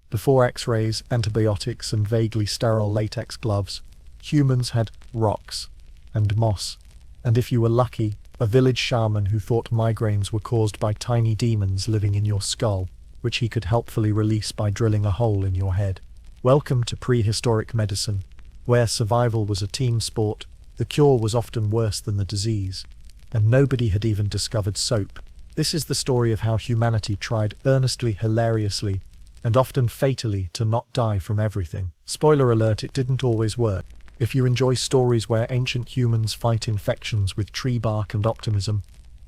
Before X-rays, antibiotics, and vaguely sterile latex gloves, humans had rocks and moss. And if you were lucky, a village shaman who thought migraines were caused by tiny demons living in your skull, which he could helpfully release by drilling a hole in your head. Welcome to prehistoric medicine, where survival was a team sport, the cure was often worse than the disease, and nobody had even discovered soap. This is the story of how humanity tried earnestly, hilariously, and often fatally to not die from everything. Spoiler alert, it didn't always work. If you enjoy stories where ancient humans fight infections with tree bark and optimism,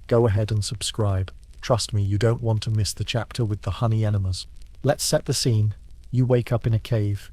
go ahead and subscribe. Trust me, you don't want to miss the chapter with the honey enemas. Let's set the scene. You wake up in a cave.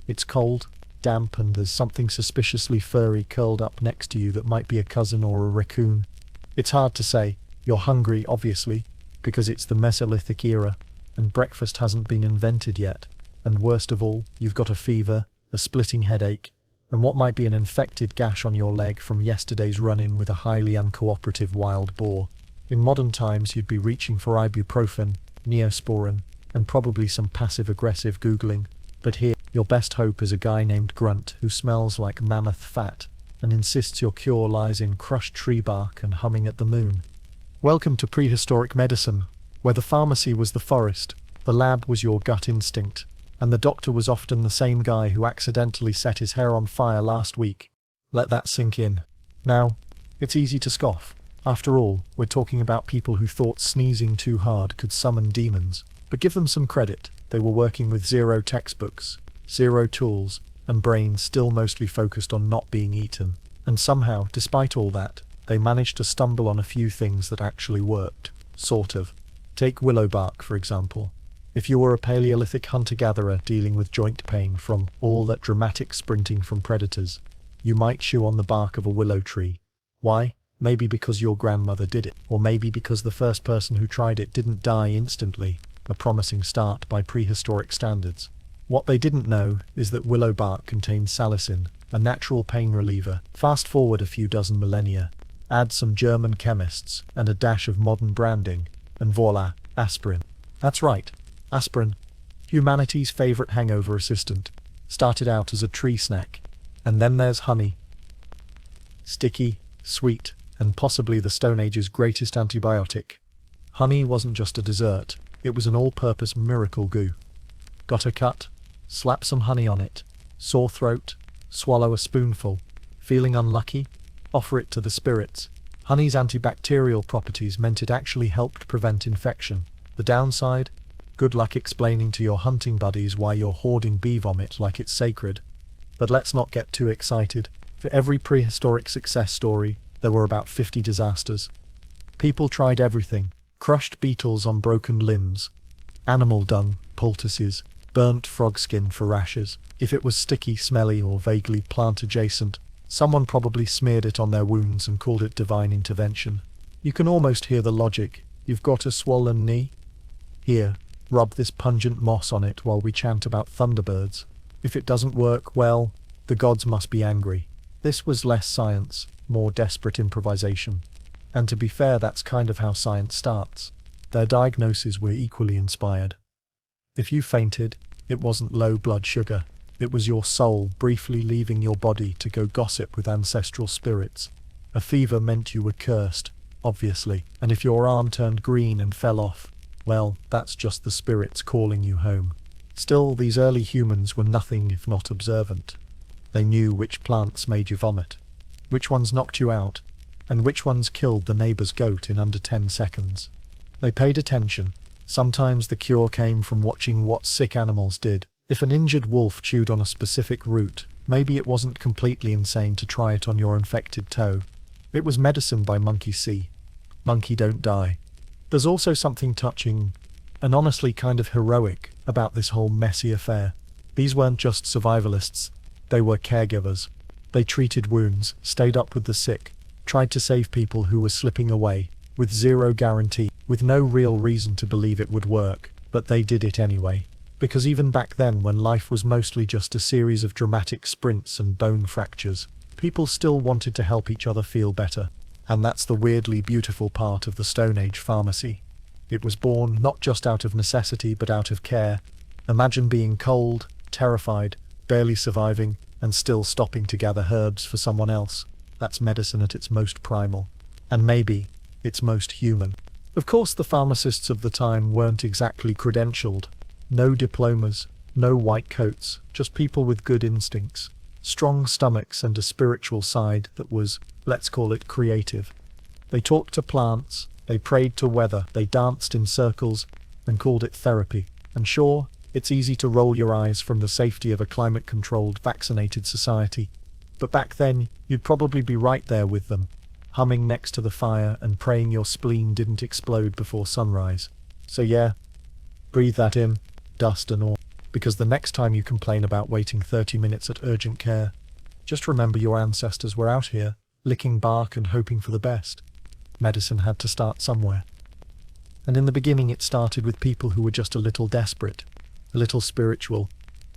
It's cold, damp, and there's something suspiciously furry curled up next to you that might be a cousin or a raccoon. It's hard to say. You're hungry, obviously, because it's the Mesolithic era, and breakfast hasn't been invented yet. And worst of all, you've got a fever, a splitting headache, and what might be an infected gash on your leg from yesterday's run-in with a highly uncooperative wild boar. In modern times, you'd be reaching for ibuprofen, Neosporin, and probably some passive-aggressive Googling. But here, your best hope is a guy named Grunt who smells like mammoth fat and insists your cure lies in crushed tree bark and humming at the moon. Welcome to prehistoric medicine, where the pharmacy was the forest, the lab was your gut instinct, and the doctor was often the same guy who accidentally set his hair on fire last week. Let that sink in. Now, it's easy to scoff. After all, we're talking about people who thought sneezing too hard could summon demons. But give them some credit, they were working with zero textbooks, zero tools, and brains still mostly focused on not being eaten. And somehow, despite all that, they managed to stumble on a few things that actually worked. Sort of. Take willow bark, for example. If you were a Paleolithic hunter-gatherer dealing with joint pain from all that dramatic sprinting from predators, you might chew on the bark of a willow tree. Why? Maybe because your grandmother did it, or maybe because the first person who tried it didn't die instantly, a promising start by prehistoric standards. What they didn't know is that willow bark contains salicin, a natural pain reliever. Fast forward a few dozen millennia, add some German chemists and a dash of modern branding, and voila, aspirin. That's right, aspirin, humanity's favorite hangover assistant, started out as a tree snack. And then there's honey. Sticky, sweet, and possibly the Stone Age's greatest antibiotic. Honey wasn't just a dessert, it was an all-purpose miracle goo. Got a cut? Slap some honey on it. Sore throat? Swallow a spoonful. Feeling unlucky? Offer it to the spirits. Honey's antibacterial properties meant it actually helped prevent infection. The downside? Good luck explaining to your hunting buddies why you're hoarding bee vomit like it's sacred. But let's not get too excited. For every prehistoric success story, there were about 50 disasters. People tried everything. Crushed beetles on broken limbs, animal dung, poultices, burnt frog skin for rashes. If it was sticky, smelly, or vaguely plant-adjacent, someone probably smeared it on their wounds and called it divine intervention. You can almost hear the logic. You've got a swollen knee? Here, rub this pungent moss on it while we chant about thunderbirds. If it doesn't work, well, the gods must be angry. This was less science, more desperate improvisation. And to be fair, that's kind of how science starts. Their diagnoses were equally inspired. If you fainted, it wasn't low blood sugar. It was your soul briefly leaving your body to go gossip with ancestral spirits. A fever meant you were cursed, obviously, and if your arm turned green and fell off, well, that's just the spirits calling you home. Still, these early humans were nothing if not observant. They knew which plants made you vomit, which ones knocked you out, and which ones killed the neighbor's goat in under 10 seconds. They paid attention. Sometimes the cure came from watching what sick animals did. If an injured wolf chewed on a specific root, maybe it wasn't completely insane to try it on your infected toe. It was medicine by Monkey See. Monkey don't die. There's also something touching, and honestly kind of heroic, about this whole messy affair. These weren't just survivalists, they were caregivers. They treated wounds, stayed up with the sick, tried to save people who were slipping away, with zero guarantee, with no real reason to believe it would work, but they did it anyway. Because even back then, when life was mostly just a series of dramatic sprints and bone fractures, people still wanted to help each other feel better. And that's the weirdly beautiful part of the Stone Age pharmacy. It was born not just out of necessity but out of care, Imagine being cold, terrified, barely surviving, and still stopping to gather herbs for someone else. That's medicine at its most primal. And maybe, its most human. Of course, the pharmacists of the time weren't exactly credentialed. No diplomas, no white coats, just people with good instincts, strong stomachs, and a spiritual side that was, let's call it, creative. They talked to plants, they prayed to weather, they danced in circles, and called it therapy. And sure, it's easy to roll your eyes from the safety of a climate-controlled, vaccinated society. But back then, you'd probably be right there with them, humming next to the fire and praying your spleen didn't explode before sunrise. So yeah, breathe that in, dust and all, because the next time you complain about waiting 30 minutes at urgent care, just remember your ancestors were out here, licking bark and hoping for the best. Medicine had to start somewhere. And in the beginning it started with people who were just a little desperate, a little spiritual,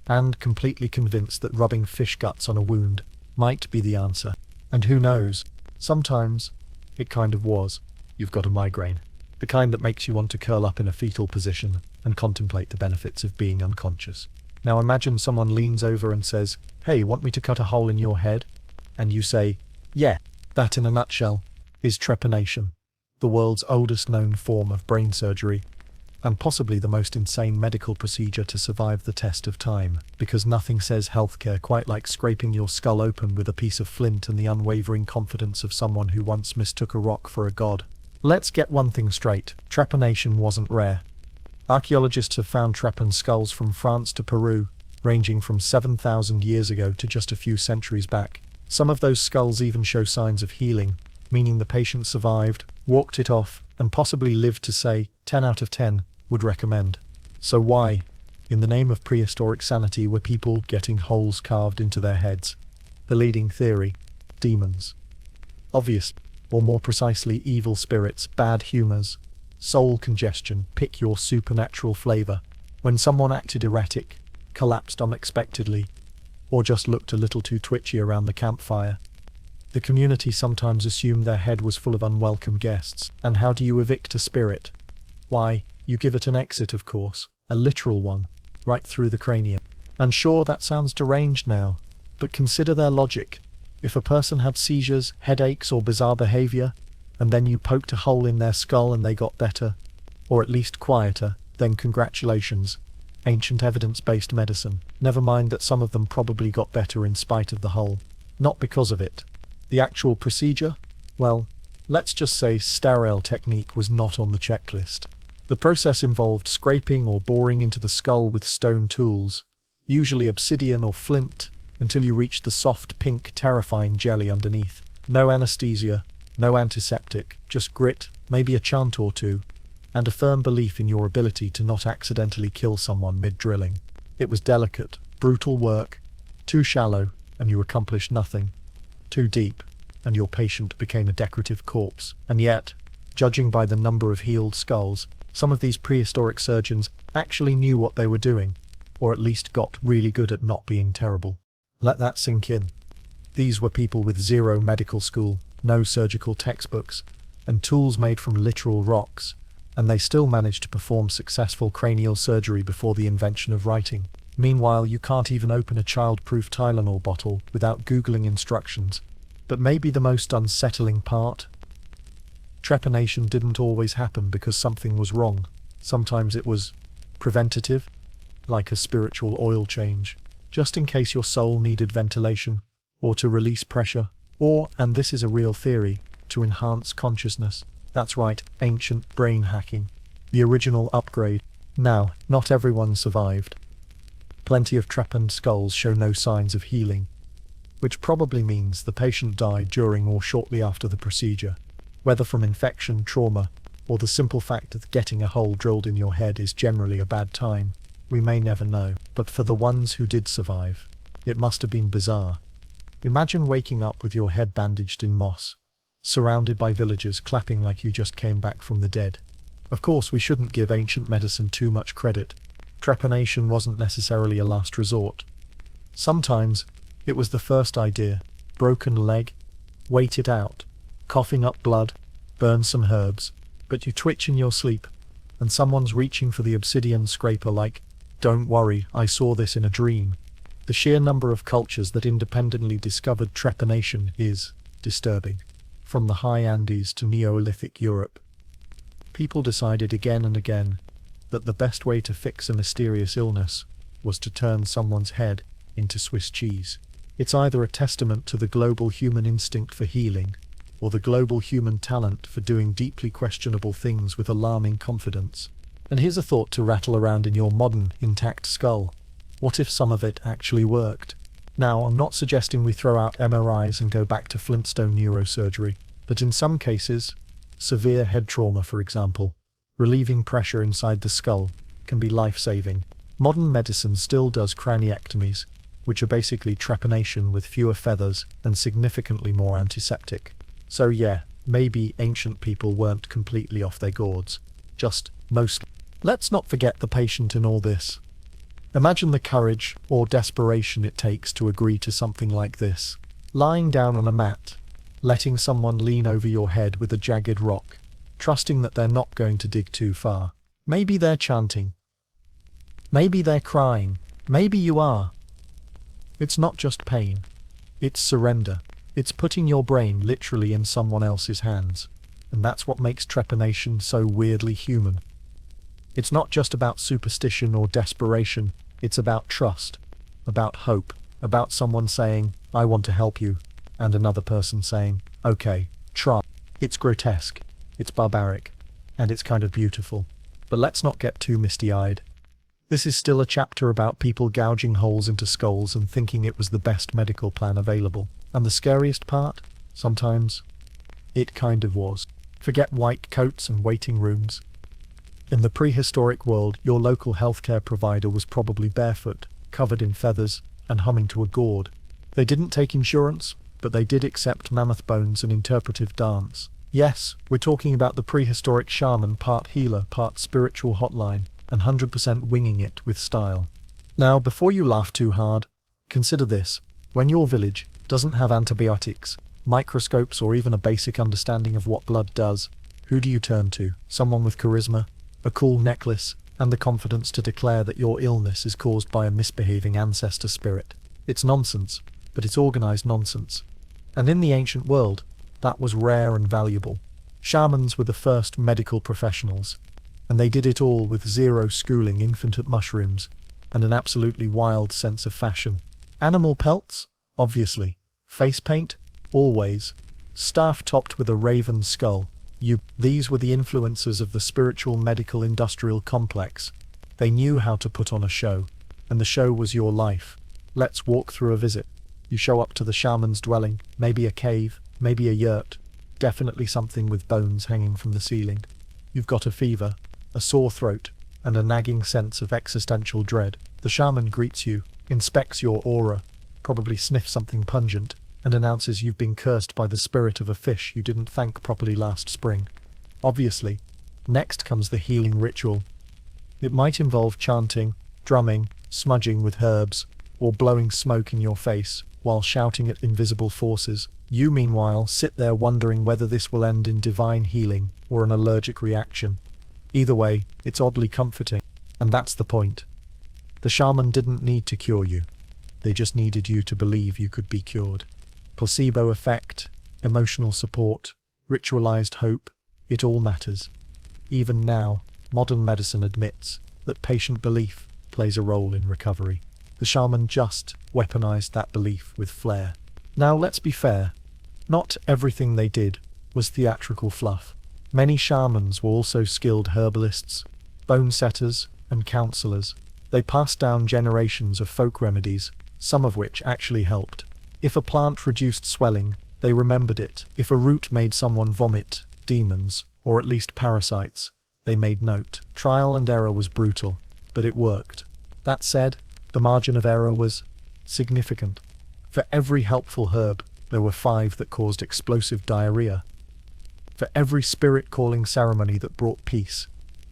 and completely convinced that rubbing fish guts on a wound might be the answer. And who knows, sometimes it kind of was. You've got a migraine, the kind that makes you want to curl up in a fetal position and contemplate the benefits of being unconscious. Now imagine someone leans over and says, "Hey, want me to cut a hole in your head?" And you say, "Yeah." That in a nutshell is trepanation, the world's oldest known form of brain surgery, and possibly the most insane medical procedure to survive the test of time, because nothing says healthcare quite like scraping your skull open with a piece of flint and the unwavering confidence of someone who once mistook a rock for a god. Let's get one thing straight, trepanation wasn't rare. Archaeologists have found trepan skulls from France to Peru, ranging from 7,000 years ago to just a few centuries back. Some of those skulls even show signs of healing, meaning the patient survived, walked it off, and possibly lived to say 10 out of 10 would recommend. So why, in the name of prehistoric sanity, were people getting holes carved into their heads? The leading theory: demons. Obvious, or more precisely, evil spirits, bad humors, soul congestion, pick your supernatural flavor. When someone acted erratic, collapsed unexpectedly, or just looked a little too twitchy around the campfire, the community sometimes assumed their head was full of unwelcome guests. And how do you evict a spirit? Why, you give it an exit, of course, a literal one, right through the cranium. And sure, that sounds deranged now, but consider their logic. If a person had seizures, headaches, or bizarre behavior, and then you poked a hole in their skull and they got better, or at least quieter, then congratulations. Ancient evidence-based medicine. Never mind that some of them probably got better in spite of the hole. Not because of it. The actual procedure? Well, let's just say sterile technique was not on the checklist. The process involved scraping or boring into the skull with stone tools, usually obsidian or flint, until you reached the soft, pink, terrifying jelly underneath. No anesthesia, no antiseptic, just grit, maybe a chant or two, and a firm belief in your ability to not accidentally kill someone mid-drilling. It was delicate, brutal work. Too shallow, and you accomplished nothing. Too deep, and your patient became a decorative corpse. And yet, judging by the number of healed skulls, some of these prehistoric surgeons actually knew what they were doing, or at least got really good at not being terrible. Let that sink in. These were people with zero medical school, no surgical textbooks, and tools made from literal rocks, and they still managed to perform successful cranial surgery before the invention of writing. Meanwhile, you can't even open a child-proof Tylenol bottle without Googling instructions. But maybe the most unsettling part? Trepanation didn't always happen because something was wrong. Sometimes it was preventative, like a spiritual oil change, just in case your soul needed ventilation, or to release pressure, or, and this is a real theory, to enhance consciousness. That's right, ancient brain hacking. The original upgrade. Now, not everyone survived. Plenty of trepaned skulls show no signs of healing, which probably means the patient died during or shortly after the procedure. Whether from infection, trauma, or the simple fact that getting a hole drilled in your head is generally a bad time, we may never know. But for the ones who did survive, it must have been bizarre. Imagine waking up with your head bandaged in moss, surrounded by villagers clapping like you just came back from the dead. Of course, we shouldn't give ancient medicine too much credit. Trepanation wasn't necessarily a last resort. Sometimes, it was the first idea. Broken leg, wait it out, coughing up blood, burn some herbs, but you twitch in your sleep, and someone's reaching for the obsidian scraper like, Don't worry, I saw this in a dream. The sheer number of cultures that independently discovered trepanation is disturbing. From the high Andes to Neolithic Europe, people decided again and again that the best way to fix a mysterious illness was to turn someone's head into Swiss cheese. It's either a testament to the global human instinct for healing, or the global human talent for doing deeply questionable things with alarming confidence. And here's a thought to rattle around in your modern, intact skull. What if some of it actually worked? Now, I'm not suggesting we throw out MRIs and go back to Flintstone neurosurgery, but in some cases, severe head trauma, for example, relieving pressure inside the skull can be life-saving. Modern medicine still does craniectomies, which are basically trepanation with fewer feathers and significantly more antiseptic. So yeah, maybe ancient people weren't completely off their gourds, just mostly. Let's not forget the patient in all this. Imagine the courage or desperation it takes to agree to something like this. Lying down on a mat, letting someone lean over your head with a jagged rock, trusting that they're not going to dig too far. Maybe they're chanting. Maybe they're crying. Maybe you are. It's not just pain. It's surrender. It's putting your brain literally in someone else's hands. And that's what makes trepanation so weirdly human. It's not just about superstition or desperation. It's about trust, about hope, about someone saying, I want to help you, and another person saying, okay, try. It's grotesque, it's barbaric, and it's kind of beautiful. But let's not get too misty-eyed. This is still a chapter about people gouging holes into skulls and thinking it was the best medical plan available. And the scariest part? Sometimes, it kind of was. Forget white coats and waiting rooms. In the prehistoric world, your local healthcare provider was probably barefoot, covered in feathers, and humming to a gourd. They didn't take insurance, but they did accept mammoth bones and interpretive dance. Yes, we're talking about the prehistoric shaman, part healer, part spiritual hotline, and 100% winging it with style. Now, before you laugh too hard, consider this. When your village doesn't have antibiotics, microscopes, or even a basic understanding of what blood does, who do you turn to? Someone with charisma, a cool necklace, and the confidence to declare that your illness is caused by a misbehaving ancestor spirit. It's nonsense, but it's organized nonsense. And in the ancient world, that was rare and valuable. Shamans were the first medical professionals, and they did it all with zero schooling, infinite mushrooms, and an absolutely wild sense of fashion. Animal pelts? Obviously. Face paint? Always. Staff topped with a raven skull. These were the influencers of the spiritual medical industrial complex. They knew how to put on a show, and the show was your life. Let's walk through a visit. You show up to the shaman's dwelling, maybe a cave, maybe a yurt, definitely something with bones hanging from the ceiling. You've got a fever, a sore throat, and a nagging sense of existential dread. The shaman greets you, inspects your aura, probably sniffs something pungent, and announces you've been cursed by the spirit of a fish you didn't thank properly last spring. Obviously, next comes the healing ritual. It might involve chanting, drumming, smudging with herbs, or blowing smoke in your face while shouting at invisible forces. You, meanwhile, sit there wondering whether this will end in divine healing or an allergic reaction. Either way, it's oddly comforting, and that's the point. The shaman didn't need to cure you. They just needed you to believe you could be cured. Placebo effect, emotional support, ritualized hope, it all matters. Even now, modern medicine admits that patient belief plays a role in recovery. The shaman just weaponized that belief with flair. Now let's be fair, not everything they did was theatrical fluff. Many shamans were also skilled herbalists, bone setters, and counselors. They passed down generations of folk remedies, some of which actually helped. If a plant reduced swelling, they remembered it. If a root made someone vomit demons, or at least parasites, they made note. Trial and error was brutal, but it worked. That said, the margin of error was significant. For every helpful herb, there were 5 that caused explosive diarrhea. For every spirit-calling ceremony that brought peace,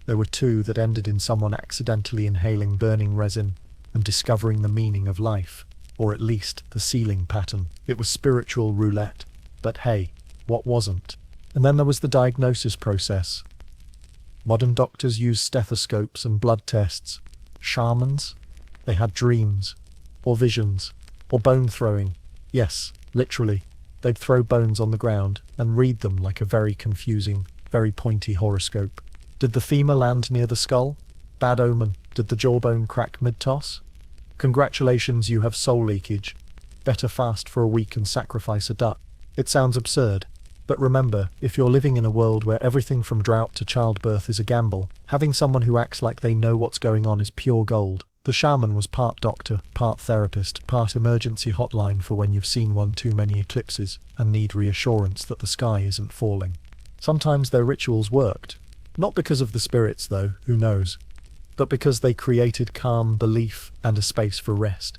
there were 2 that ended in someone accidentally inhaling burning resin and discovering the meaning of life. Or at least the ceiling pattern. It was spiritual roulette. But hey, what wasn't? And then there was the diagnosis process. Modern doctors use stethoscopes and blood tests. Shamans? They had dreams, or visions, or bone throwing. Yes, literally. They'd throw bones on the ground and read them like a very confusing, very pointy horoscope. Did the femur land near the skull? Bad omen. Did the jawbone crack mid-toss? Congratulations, you have soul leakage. Better fast for a week and sacrifice a duck. It sounds absurd, but remember, if you're living in a world where everything from drought to childbirth is a gamble, having someone who acts like they know what's going on is pure gold. The shaman was part doctor, part therapist, part emergency hotline for when you've seen one too many eclipses and need reassurance that the sky isn't falling. Sometimes their rituals worked. Not because of the spirits though, who knows, but because they created calm, belief, and a space for rest.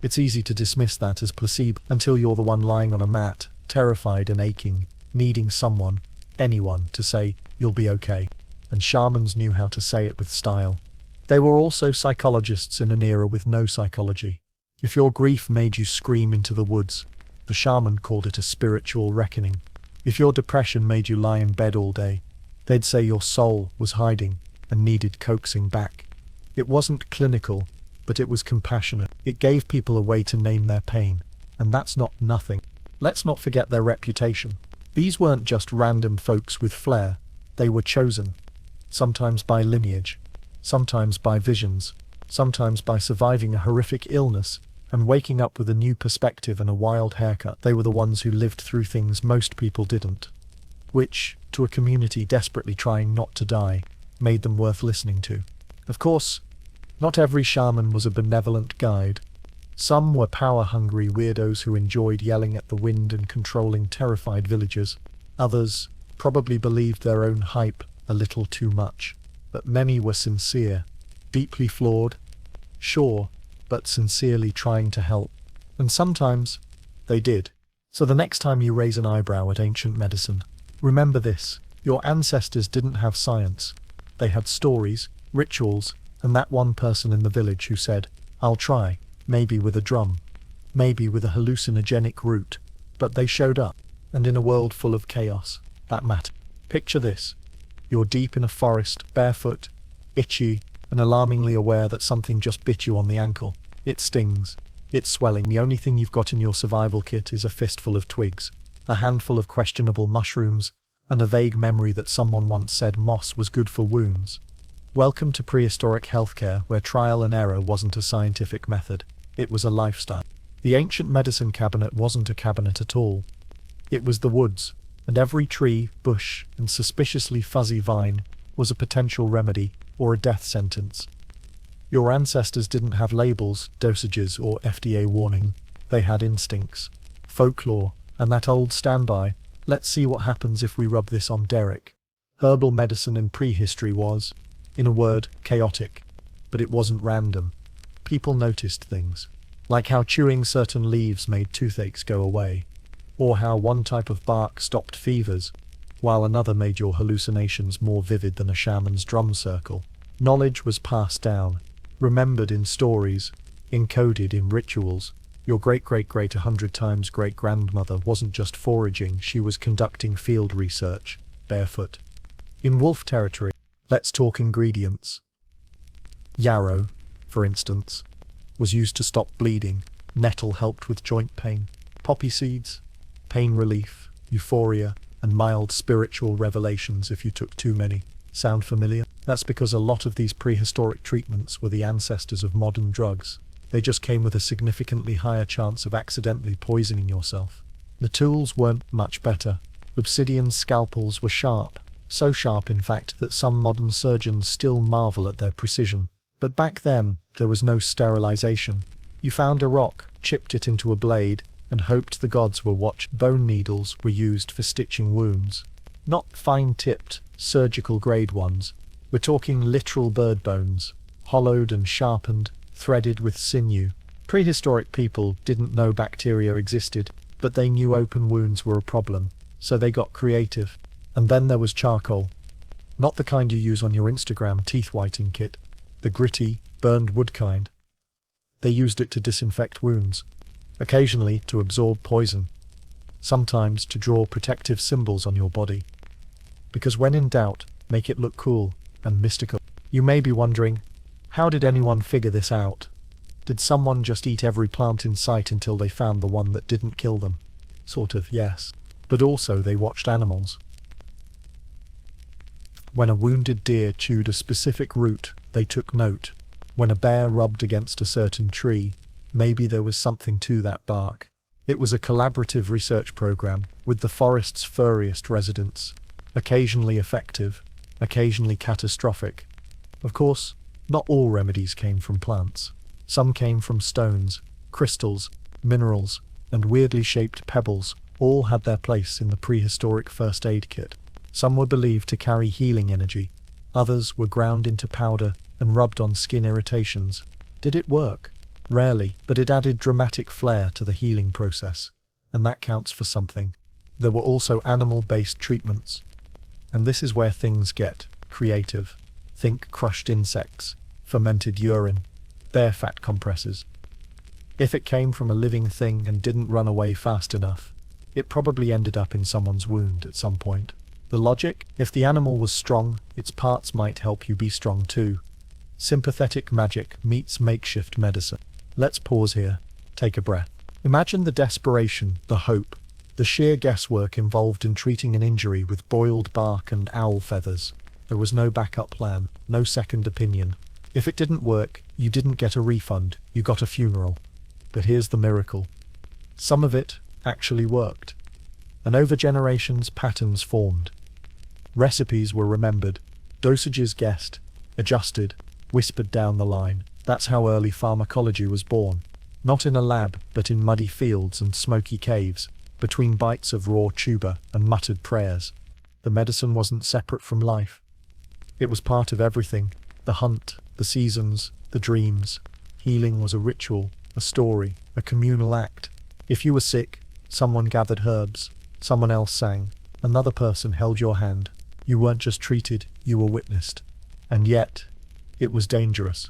It's easy to dismiss that as placebo until you're the one lying on a mat, terrified and aching, needing someone, anyone, to say, "You'll be okay." And shamans knew how to say it with style. They were also psychologists in an era with no psychology. If your grief made you scream into the woods, the shaman called it a spiritual reckoning. If your depression made you lie in bed all day, they'd say your soul was hiding and needed coaxing back. It wasn't clinical, but it was compassionate. It gave people a way to name their pain, and that's not nothing. Let's not forget their reputation. These weren't just random folks with flair, they were chosen. Sometimes by lineage, sometimes by visions, sometimes by surviving a horrific illness and waking up with a new perspective and a wild haircut. They were the ones who lived through things most people didn't, which, to a community desperately trying not to die, made them worth listening to. Of course, not every shaman was a benevolent guide. Some were power-hungry weirdos who enjoyed yelling at the wind and controlling terrified villagers. Others probably believed their own hype a little too much. But many were sincere, deeply flawed, sure, but sincerely trying to help. And sometimes, they did. So the next time you raise an eyebrow at ancient medicine, remember this: your ancestors didn't have science. They had stories, rituals, and that one person in the village who said, "I'll try," maybe with a drum, maybe with a hallucinogenic root, but they showed up. And in a world full of chaos, that mattered. Picture this. You're deep in a forest, barefoot, itchy, and alarmingly aware that something just bit you on the ankle. It stings. It's swelling. The only thing you've got in your survival kit is a fistful of twigs, a handful of questionable mushrooms, and a vague memory that someone once said moss was good for wounds. Welcome to prehistoric healthcare, where trial and error wasn't a scientific method. It was a lifestyle. The ancient medicine cabinet wasn't a cabinet at all. It was the woods, and every tree, bush, and suspiciously fuzzy vine was a potential remedy or a death sentence. Your ancestors didn't have labels, dosages, or FDA warning. They had instincts, folklore, and that old standby, "Let's see what happens if we rub this on Derek." Herbal medicine in prehistory was, in a word, chaotic, but it wasn't random. People noticed things, like how chewing certain leaves made toothaches go away, or how one type of bark stopped fevers, while another made your hallucinations more vivid than a shaman's drum circle. Knowledge was passed down, remembered in stories, encoded in rituals. Your great-great-great 100 times great-grandmother wasn't just foraging, she was conducting field research, barefoot. In wolf territory, let's talk ingredients. Yarrow, for instance, was used to stop bleeding. Nettle helped with joint pain. Poppy seeds, pain relief, euphoria, and mild spiritual revelations if you took too many. Sound familiar? That's because a lot of these prehistoric treatments were the ancestors of modern drugs. They just came with a significantly higher chance of accidentally poisoning yourself. The tools weren't much better. Obsidian scalpels were sharp, so sharp in fact that some modern surgeons still marvel at their precision. But back then, there was no sterilization. You found a rock, chipped it into a blade, and hoped the gods were watching. Bone needles were used for stitching wounds. Not fine-tipped, surgical-grade ones. We're talking literal bird bones, hollowed and sharpened, threaded with sinew. Prehistoric people didn't know bacteria existed, but they knew open wounds were a problem, so they got creative. And then there was charcoal. Not the kind you use on your Instagram teeth whitening kit, the gritty, burned wood kind. They used it to disinfect wounds, occasionally to absorb poison, sometimes to draw protective symbols on your body. Because when in doubt, make it look cool and mystical. You may be wondering, How did anyone figure this out? Did someone just eat every plant in sight until they found the one that didn't kill them? Sort of, yes. But also they watched animals. When a wounded deer chewed a specific root, they took note. When a bear rubbed against a certain tree, maybe there was something to that bark. It was a collaborative research program, with the forest's furriest residents. Occasionally effective, occasionally catastrophic. Of course, not all remedies came from plants. Some came from stones, crystals, minerals, and weirdly shaped pebbles. All had their place in the prehistoric first aid kit. Some were believed to carry healing energy. Others were ground into powder and rubbed on skin irritations. Did it work? Rarely, but it added dramatic flair to the healing process. And that counts for something. There were also animal-based treatments. And this is where things get creative. Think crushed insects, fermented urine, bear fat compresses. If it came from a living thing and didn't run away fast enough, it probably ended up in someone's wound at some point. The logic? If the animal was strong, its parts might help you be strong too. Sympathetic magic meets makeshift medicine. Let's pause here. Take a breath. Imagine the desperation, the hope, the sheer guesswork involved in treating an injury with boiled bark and owl feathers. There was no backup plan, no second opinion. If it didn't work, you didn't get a refund, you got a funeral. But here's the miracle. Some of it actually worked. And over generations, patterns formed. Recipes were remembered, dosages guessed, adjusted, whispered down the line. That's how early pharmacology was born. Not in a lab, but in muddy fields and smoky caves, between bites of raw tuber and muttered prayers. The medicine wasn't separate from life. It was part of everything. The hunt, the seasons, the dreams. Healing was a ritual, a story, a communal act. If you were sick, someone gathered herbs, someone else sang, another person held your hand. You weren't just treated, you were witnessed. And yet, it was dangerous.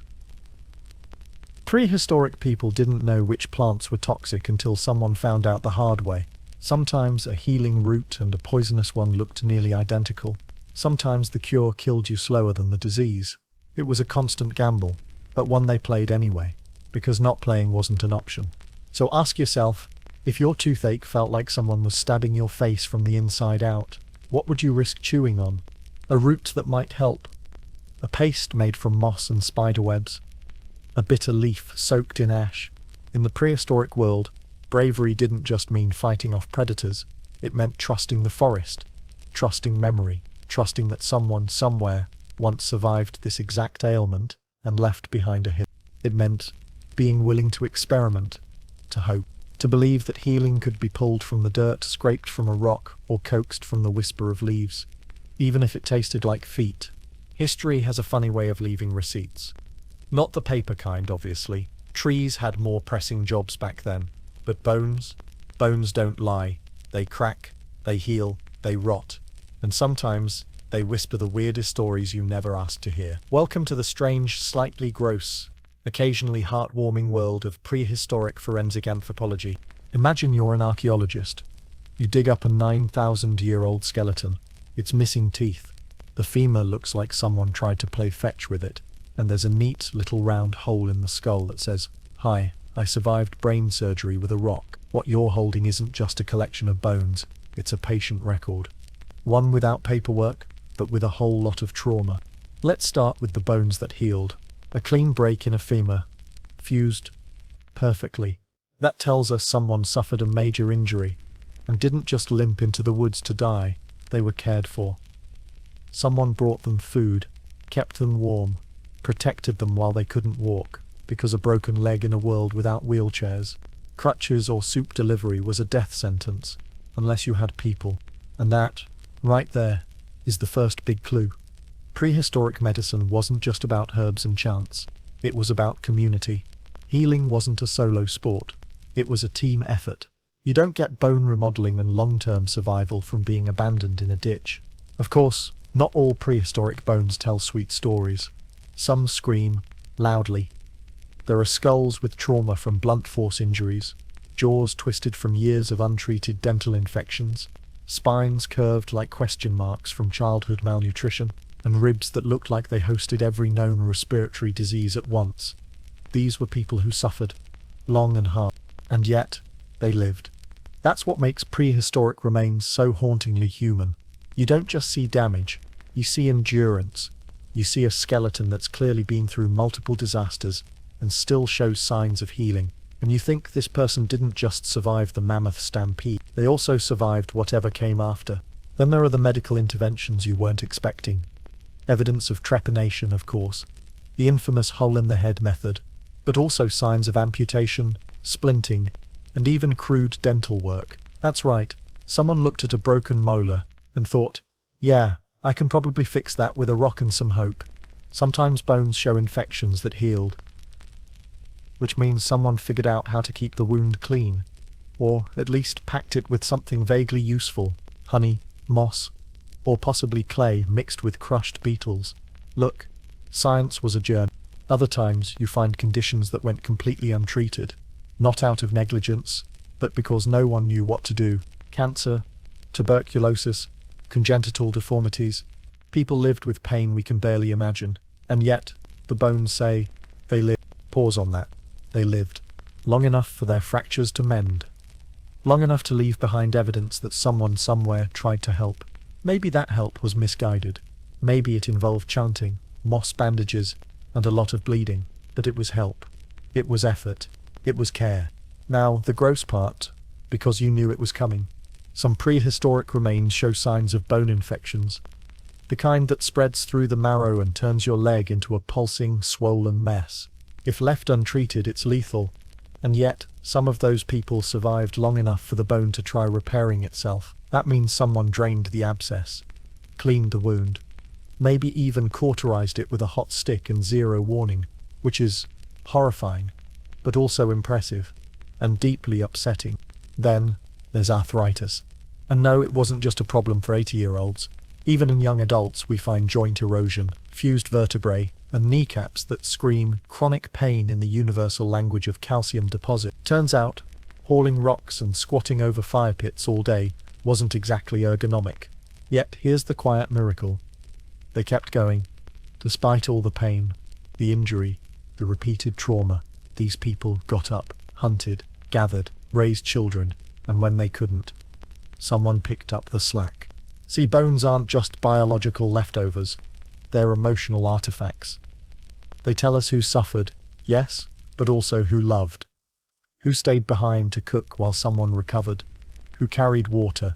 Prehistoric people didn't know which plants were toxic until someone found out the hard way. Sometimes a healing root and a poisonous one looked nearly identical. Sometimes the cure killed you slower than the disease. It was a constant gamble, but one they played anyway, because not playing wasn't an option. So ask yourself, if your toothache felt like someone was stabbing your face from the inside out, what would you risk chewing on? A root that might help? A paste made from moss and spiderwebs? A bitter leaf soaked in ash? In the prehistoric world, bravery didn't just mean fighting off predators. It meant trusting the forest, trusting memory, trusting that someone somewhere once survived this exact ailment and left behind a hit. It meant being willing to experiment, to hope, to believe that healing could be pulled from the dirt, scraped from a rock, or coaxed from the whisper of leaves, even if it tasted like feet. History has a funny way of leaving receipts. Not the paper kind, obviously. Trees had more pressing jobs back then. But bones don't lie. They crack, they heal, they rot. And sometimes, they whisper the weirdest stories you never asked to hear. Welcome to the strange, slightly gross, occasionally heartwarming world of prehistoric forensic anthropology. Imagine you're an archaeologist. You dig up a 9,000-year-old skeleton. It's missing teeth. The femur looks like someone tried to play fetch with it, and there's a neat little round hole in the skull that says, "Hi, I survived brain surgery with a rock." What you're holding isn't just a collection of bones, it's a patient record. One without paperwork, but with a whole lot of trauma. Let's start with the bones that healed. A clean break in a femur, fused perfectly. That tells us someone suffered a major injury, and didn't just limp into the woods to die. They were cared for. Someone brought them food, kept them warm, protected them while they couldn't walk, because a broken leg in a world without wheelchairs, crutches or soup delivery was a death sentence, unless you had people. And that, right there, is the first big clue. Prehistoric medicine wasn't just about herbs and chants. It was about community. Healing wasn't a solo sport. It was a team effort. You don't get bone remodeling and long-term survival from being abandoned in a ditch. Of course, not all prehistoric bones tell sweet stories. Some scream loudly. There are skulls with trauma from blunt force injuries, jaws twisted from years of untreated dental infections, spines curved like question marks from childhood malnutrition. and ribs that looked like they hosted every known respiratory disease at once. These were people who suffered, long and hard, and yet they lived. That's what makes prehistoric remains so hauntingly human. You don't just see damage, you see endurance. You see a skeleton that's clearly been through multiple disasters and still shows signs of healing. And you think this person didn't just survive the mammoth stampede, they also survived whatever came after. Then there are the medical interventions you weren't expecting. Evidence of trepanation, of course, the infamous hole-in-the-head method, but also signs of amputation, splinting, and even crude dental work. That's right, someone looked at a broken molar and thought, yeah, I can probably fix that with a rock and some hope. Sometimes bones show infections that healed, which means someone figured out how to keep the wound clean, or at least packed it with something vaguely useful, honey, moss, or possibly clay mixed with crushed beetles. Look, science was a journey. Other times you find conditions that went completely untreated, not out of negligence, but because no one knew what to do. Cancer, tuberculosis, congenital deformities. People lived with pain we can barely imagine, and yet the bones say they lived. Pause on that. They lived. Long enough for their fractures to mend. Long enough to leave behind evidence that someone somewhere tried to help. Maybe that help was misguided. Maybe it involved chanting, moss bandages, and a lot of bleeding. But it was help. It was effort. It was care. Now, the gross part, because you knew it was coming. Some prehistoric remains show signs of bone infections, the kind that spreads through the marrow and turns your leg into a pulsing, swollen mess. If left untreated, it's lethal, and yet some of those people survived long enough for the bone to try repairing itself. That means someone drained the abscess, cleaned the wound, maybe even cauterized it with a hot stick and zero warning, which is horrifying, but also impressive, and deeply upsetting. Then there's arthritis. And no, it wasn't just a problem for 80-year-olds. Even in young adults we find joint erosion, fused vertebrae, and kneecaps that scream chronic pain in the universal language of calcium deposit. Turns out, hauling rocks and squatting over fire pits all day wasn't exactly ergonomic. Yet here's the quiet miracle. They kept going. Despite all the pain, the injury, the repeated trauma, these people got up, hunted, gathered, raised children, and when they couldn't, someone picked up the slack. See, bones aren't just biological leftovers, they're emotional artifacts. They tell us who suffered, yes, but also who loved. Who stayed behind to cook while someone recovered, who carried water,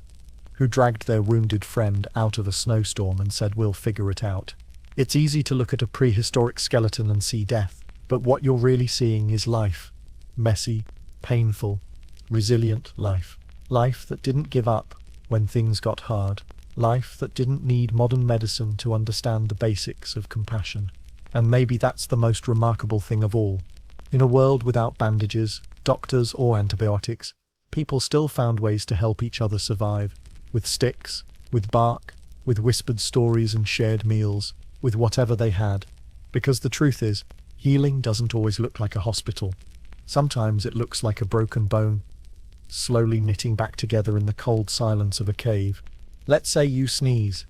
who dragged their wounded friend out of a snowstorm and said, we'll figure it out. It's easy to look at a prehistoric skeleton and see death, but what you're really seeing is life. Messy, painful, resilient life. Life that didn't give up when things got hard. Life that didn't need modern medicine to understand the basics of compassion. And maybe that's the most remarkable thing of all. In a world without bandages, doctors or antibiotics, people still found ways to help each other survive. With sticks, with bark, with whispered stories and shared meals, with whatever they had. Because the truth is, healing doesn't always look like a hospital. Sometimes it looks like a broken bone, slowly knitting back together in the cold silence of a cave. Let's say you sneeze.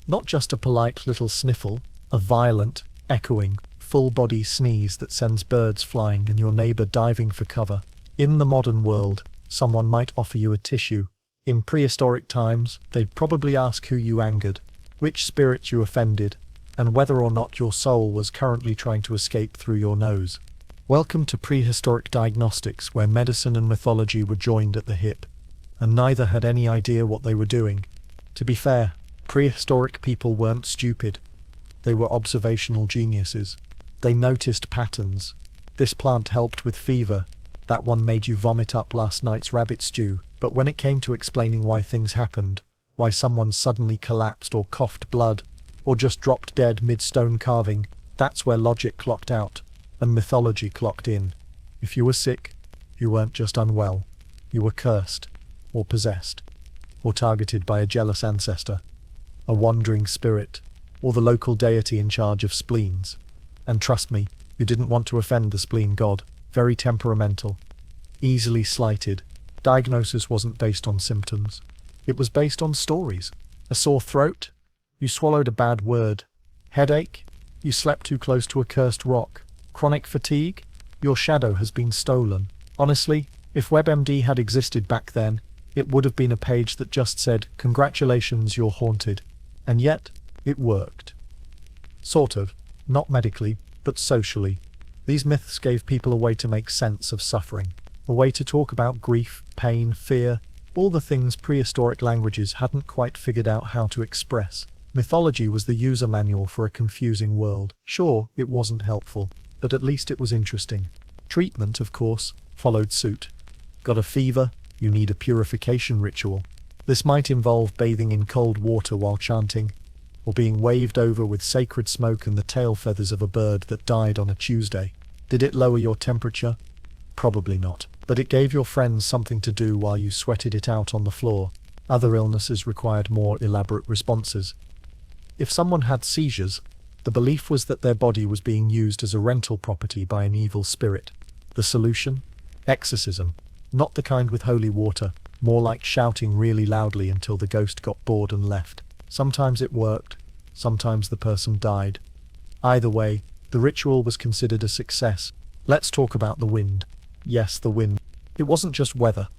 Not just a polite little sniffle, a violent, echoing, full-body sneeze that sends birds flying and your neighbor diving for cover. In the modern world, someone might offer you a tissue. In prehistoric times, they'd probably ask who you angered, which spirit you offended, and whether or not your soul was currently trying to escape through your nose. Welcome to prehistoric diagnostics, where medicine and mythology were joined at the hip, and neither had any idea what they were doing. To be fair, prehistoric people weren't stupid. They were observational geniuses. They noticed patterns. This plant helped with fever. That one made you vomit up last night's rabbit stew. But when it came to explaining why things happened, why someone suddenly collapsed or coughed blood, or just dropped dead mid-stone carving, that's where logic clocked out, and mythology clocked in. If you were sick, you weren't just unwell. You were cursed, or possessed, or targeted by a jealous ancestor, a wandering spirit, or the local deity in charge of spleens. And trust me, you didn't want to offend the spleen god. Very temperamental, easily slighted. Diagnosis wasn't based on symptoms. It was based on stories. A sore throat? You swallowed a bad word. Headache? You slept too close to a cursed rock. Chronic fatigue? Your shadow has been stolen. Honestly, if WebMD had existed back then, it would have been a page that just said, "Congratulations, you're haunted." And yet, it worked. Sort of. Not medically, but socially. These myths gave people a way to make sense of suffering. A way to talk about grief, pain, fear, all the things prehistoric languages hadn't quite figured out how to express. Mythology was the user manual for a confusing world. Sure, it wasn't helpful, but at least it was interesting. Treatment, of course, followed suit. Got a fever? You need a purification ritual. This might involve bathing in cold water while chanting, or being waved over with sacred smoke and the tail feathers of a bird that died on a Tuesday. Did it lower your temperature? Probably not. But it gave your friends something to do while you sweated it out on the floor. Other illnesses required more elaborate responses. If someone had seizures, the belief was that their body was being used as a rental property by an evil spirit. The solution? Exorcism. Not the kind with holy water, more like shouting really loudly until the ghost got bored and left. Sometimes it worked, sometimes the person died. Either way, the ritual was considered a success. Let's talk about the wind. Yes, the wind. It wasn't just weather.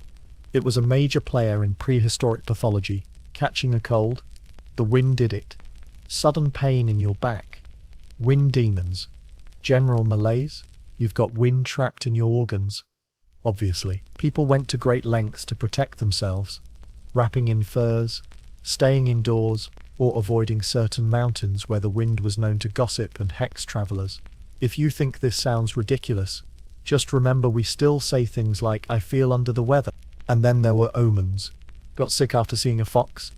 It was a major player in prehistoric pathology. Catching a cold? The wind did it. Sudden pain in your back? Wind demons. General malaise? You've got wind trapped in your organs. Obviously, people went to great lengths to protect themselves, wrapping in furs, staying indoors, or avoiding certain mountains where the wind was known to gossip and hex travelers. If you think this sounds ridiculous, just remember we still say things like, "I feel under the weather." And then there were omens. Got sick after seeing a fox?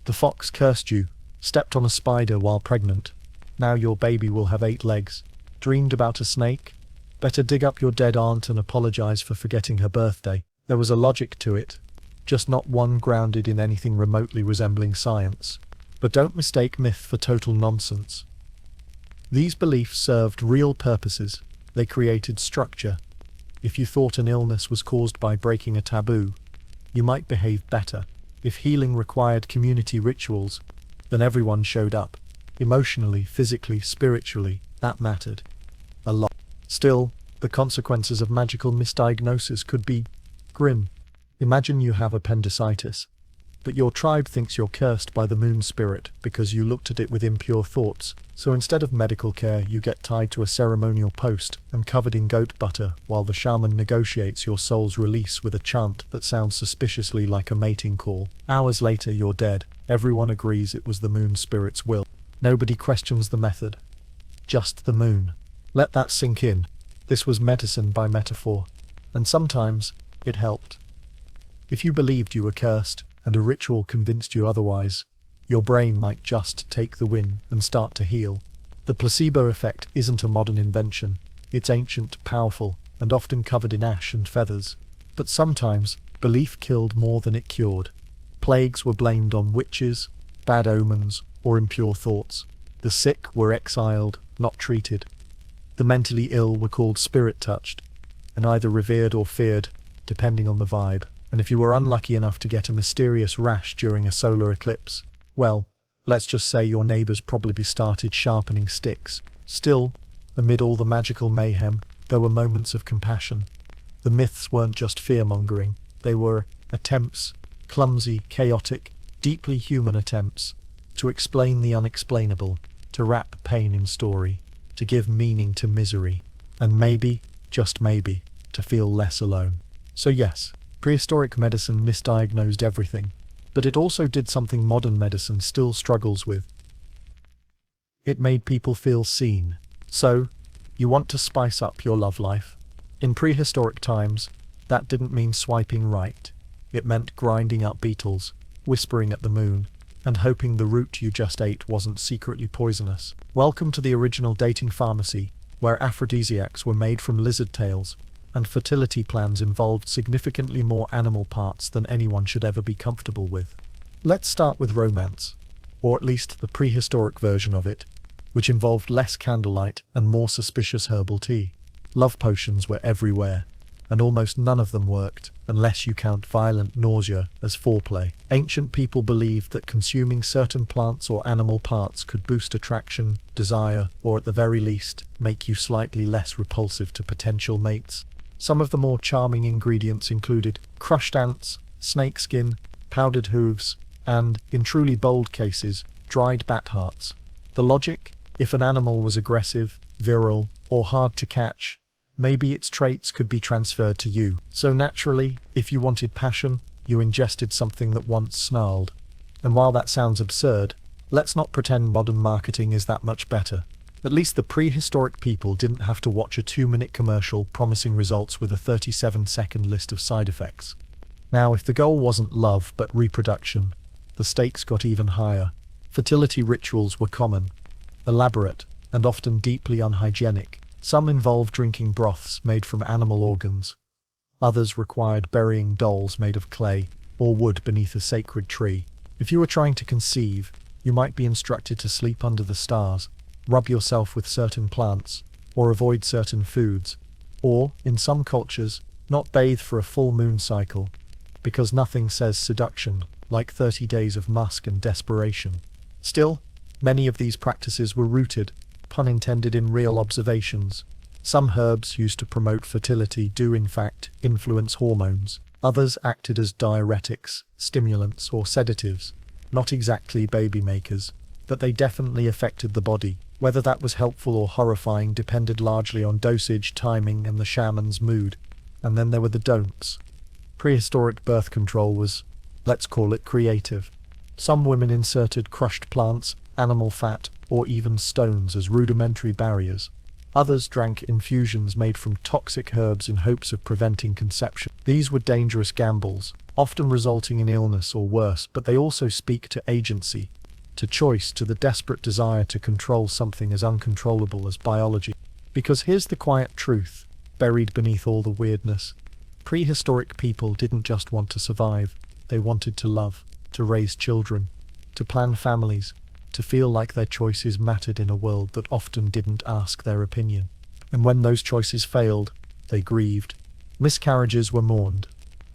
The fox cursed you. Stepped on a spider while pregnant. Now your baby will have 8 legs. Dreamed about a snake? Better dig up your dead aunt and apologize for forgetting her birthday. There was a logic to it, just not one grounded in anything remotely resembling science. But don't mistake myth for total nonsense. These beliefs served real purposes. They created structure. If you thought an illness was caused by breaking a taboo, you might behave better. If healing required community rituals, then everyone showed up. Emotionally, physically, spiritually, that mattered a lot. Still, the consequences of magical misdiagnosis could be grim. Imagine you have appendicitis, but your tribe thinks you're cursed by the moon spirit because you looked at it with impure thoughts. So instead of medical care, you get tied to a ceremonial post and covered in goat butter while the shaman negotiates your soul's release with a chant that sounds suspiciously like a mating call. Hours later, you're dead. Everyone agrees it was the moon spirit's will. Nobody questions the method. Just the moon. Let that sink in. This was medicine by metaphor, and sometimes it helped. If you believed you were cursed, and a ritual convinced you otherwise, your brain might just take the win and start to heal. The placebo effect isn't a modern invention. It's ancient, powerful, and often covered in ash and feathers. But sometimes, belief killed more than it cured. Plagues were blamed on witches, bad omens, or impure thoughts. The sick were exiled, not treated. The mentally ill were called spirit-touched, and either revered or feared, depending on the vibe. And if you were unlucky enough to get a mysterious rash during a solar eclipse, well, let's just say your neighbors probably started sharpening sticks. Still, amid all the magical mayhem, there were moments of compassion. The myths weren't just fear-mongering. They were attempts, clumsy, chaotic, deeply human attempts, to explain the unexplainable, to wrap pain in story, to give meaning to misery, and maybe, just maybe, to feel less alone. So yes, prehistoric medicine misdiagnosed everything, but it also did something modern medicine still struggles with. It made people feel seen. So, you want to spice up your love life? In prehistoric times, that didn't mean swiping right. It meant grinding up beetles, whispering at the moon, and hoping the root you just ate wasn't secretly poisonous. Welcome to the original dating pharmacy, where aphrodisiacs were made from lizard tails, and fertility plans involved significantly more animal parts than anyone should ever be comfortable with. Let's start with romance, or at least the prehistoric version of it, which involved less candlelight and more suspicious herbal tea. Love potions were everywhere, and almost none of them worked, unless you count violent nausea as foreplay. Ancient people believed that consuming certain plants or animal parts could boost attraction, desire, or at the very least, make you slightly less repulsive to potential mates. Some of the more charming ingredients included crushed ants, snakeskin, powdered hooves, and, in truly bold cases, dried bat hearts. The logic? If an animal was aggressive, virile, or hard to catch, maybe its traits could be transferred to you. So naturally, if you wanted passion, you ingested something that once snarled. And while that sounds absurd, let's not pretend modern marketing is that much better. At least the prehistoric people didn't have to watch a 2-minute commercial promising results with a 37-second list of side effects. Now, if the goal wasn't love but reproduction, the stakes got even higher. Fertility rituals were common, elaborate, and often deeply unhygienic. Some involved drinking broths made from animal organs. Others required burying dolls made of clay or wood beneath a sacred tree. If you were trying to conceive, you might be instructed to sleep under the stars, rub yourself with certain plants, or avoid certain foods, or, in some cultures, not bathe for a full moon cycle, because nothing says seduction like 30 days of musk and desperation. Still, many of these practices were rooted, pun intended, in real observations. Some herbs used to promote fertility do in fact influence hormones. Others acted as diuretics, stimulants, or sedatives. Not exactly baby makers, but they definitely affected the body. Whether that was helpful or horrifying depended largely on dosage, timing, and the shaman's mood. And then there were the don'ts. Prehistoric birth control was, let's call it, creative. Some women inserted crushed plants, animal fat, or even stones as rudimentary barriers. Others drank infusions made from toxic herbs in hopes of preventing conception. These were dangerous gambles, often resulting in illness or worse, but they also speak to agency, to choice, to the desperate desire to control something as uncontrollable as biology. Because here's the quiet truth, buried beneath all the weirdness. Prehistoric people didn't just want to survive, they wanted to love, to raise children, to plan families, to feel like their choices mattered in a world that often didn't ask their opinion. And when those choices failed, they grieved. Miscarriages were mourned.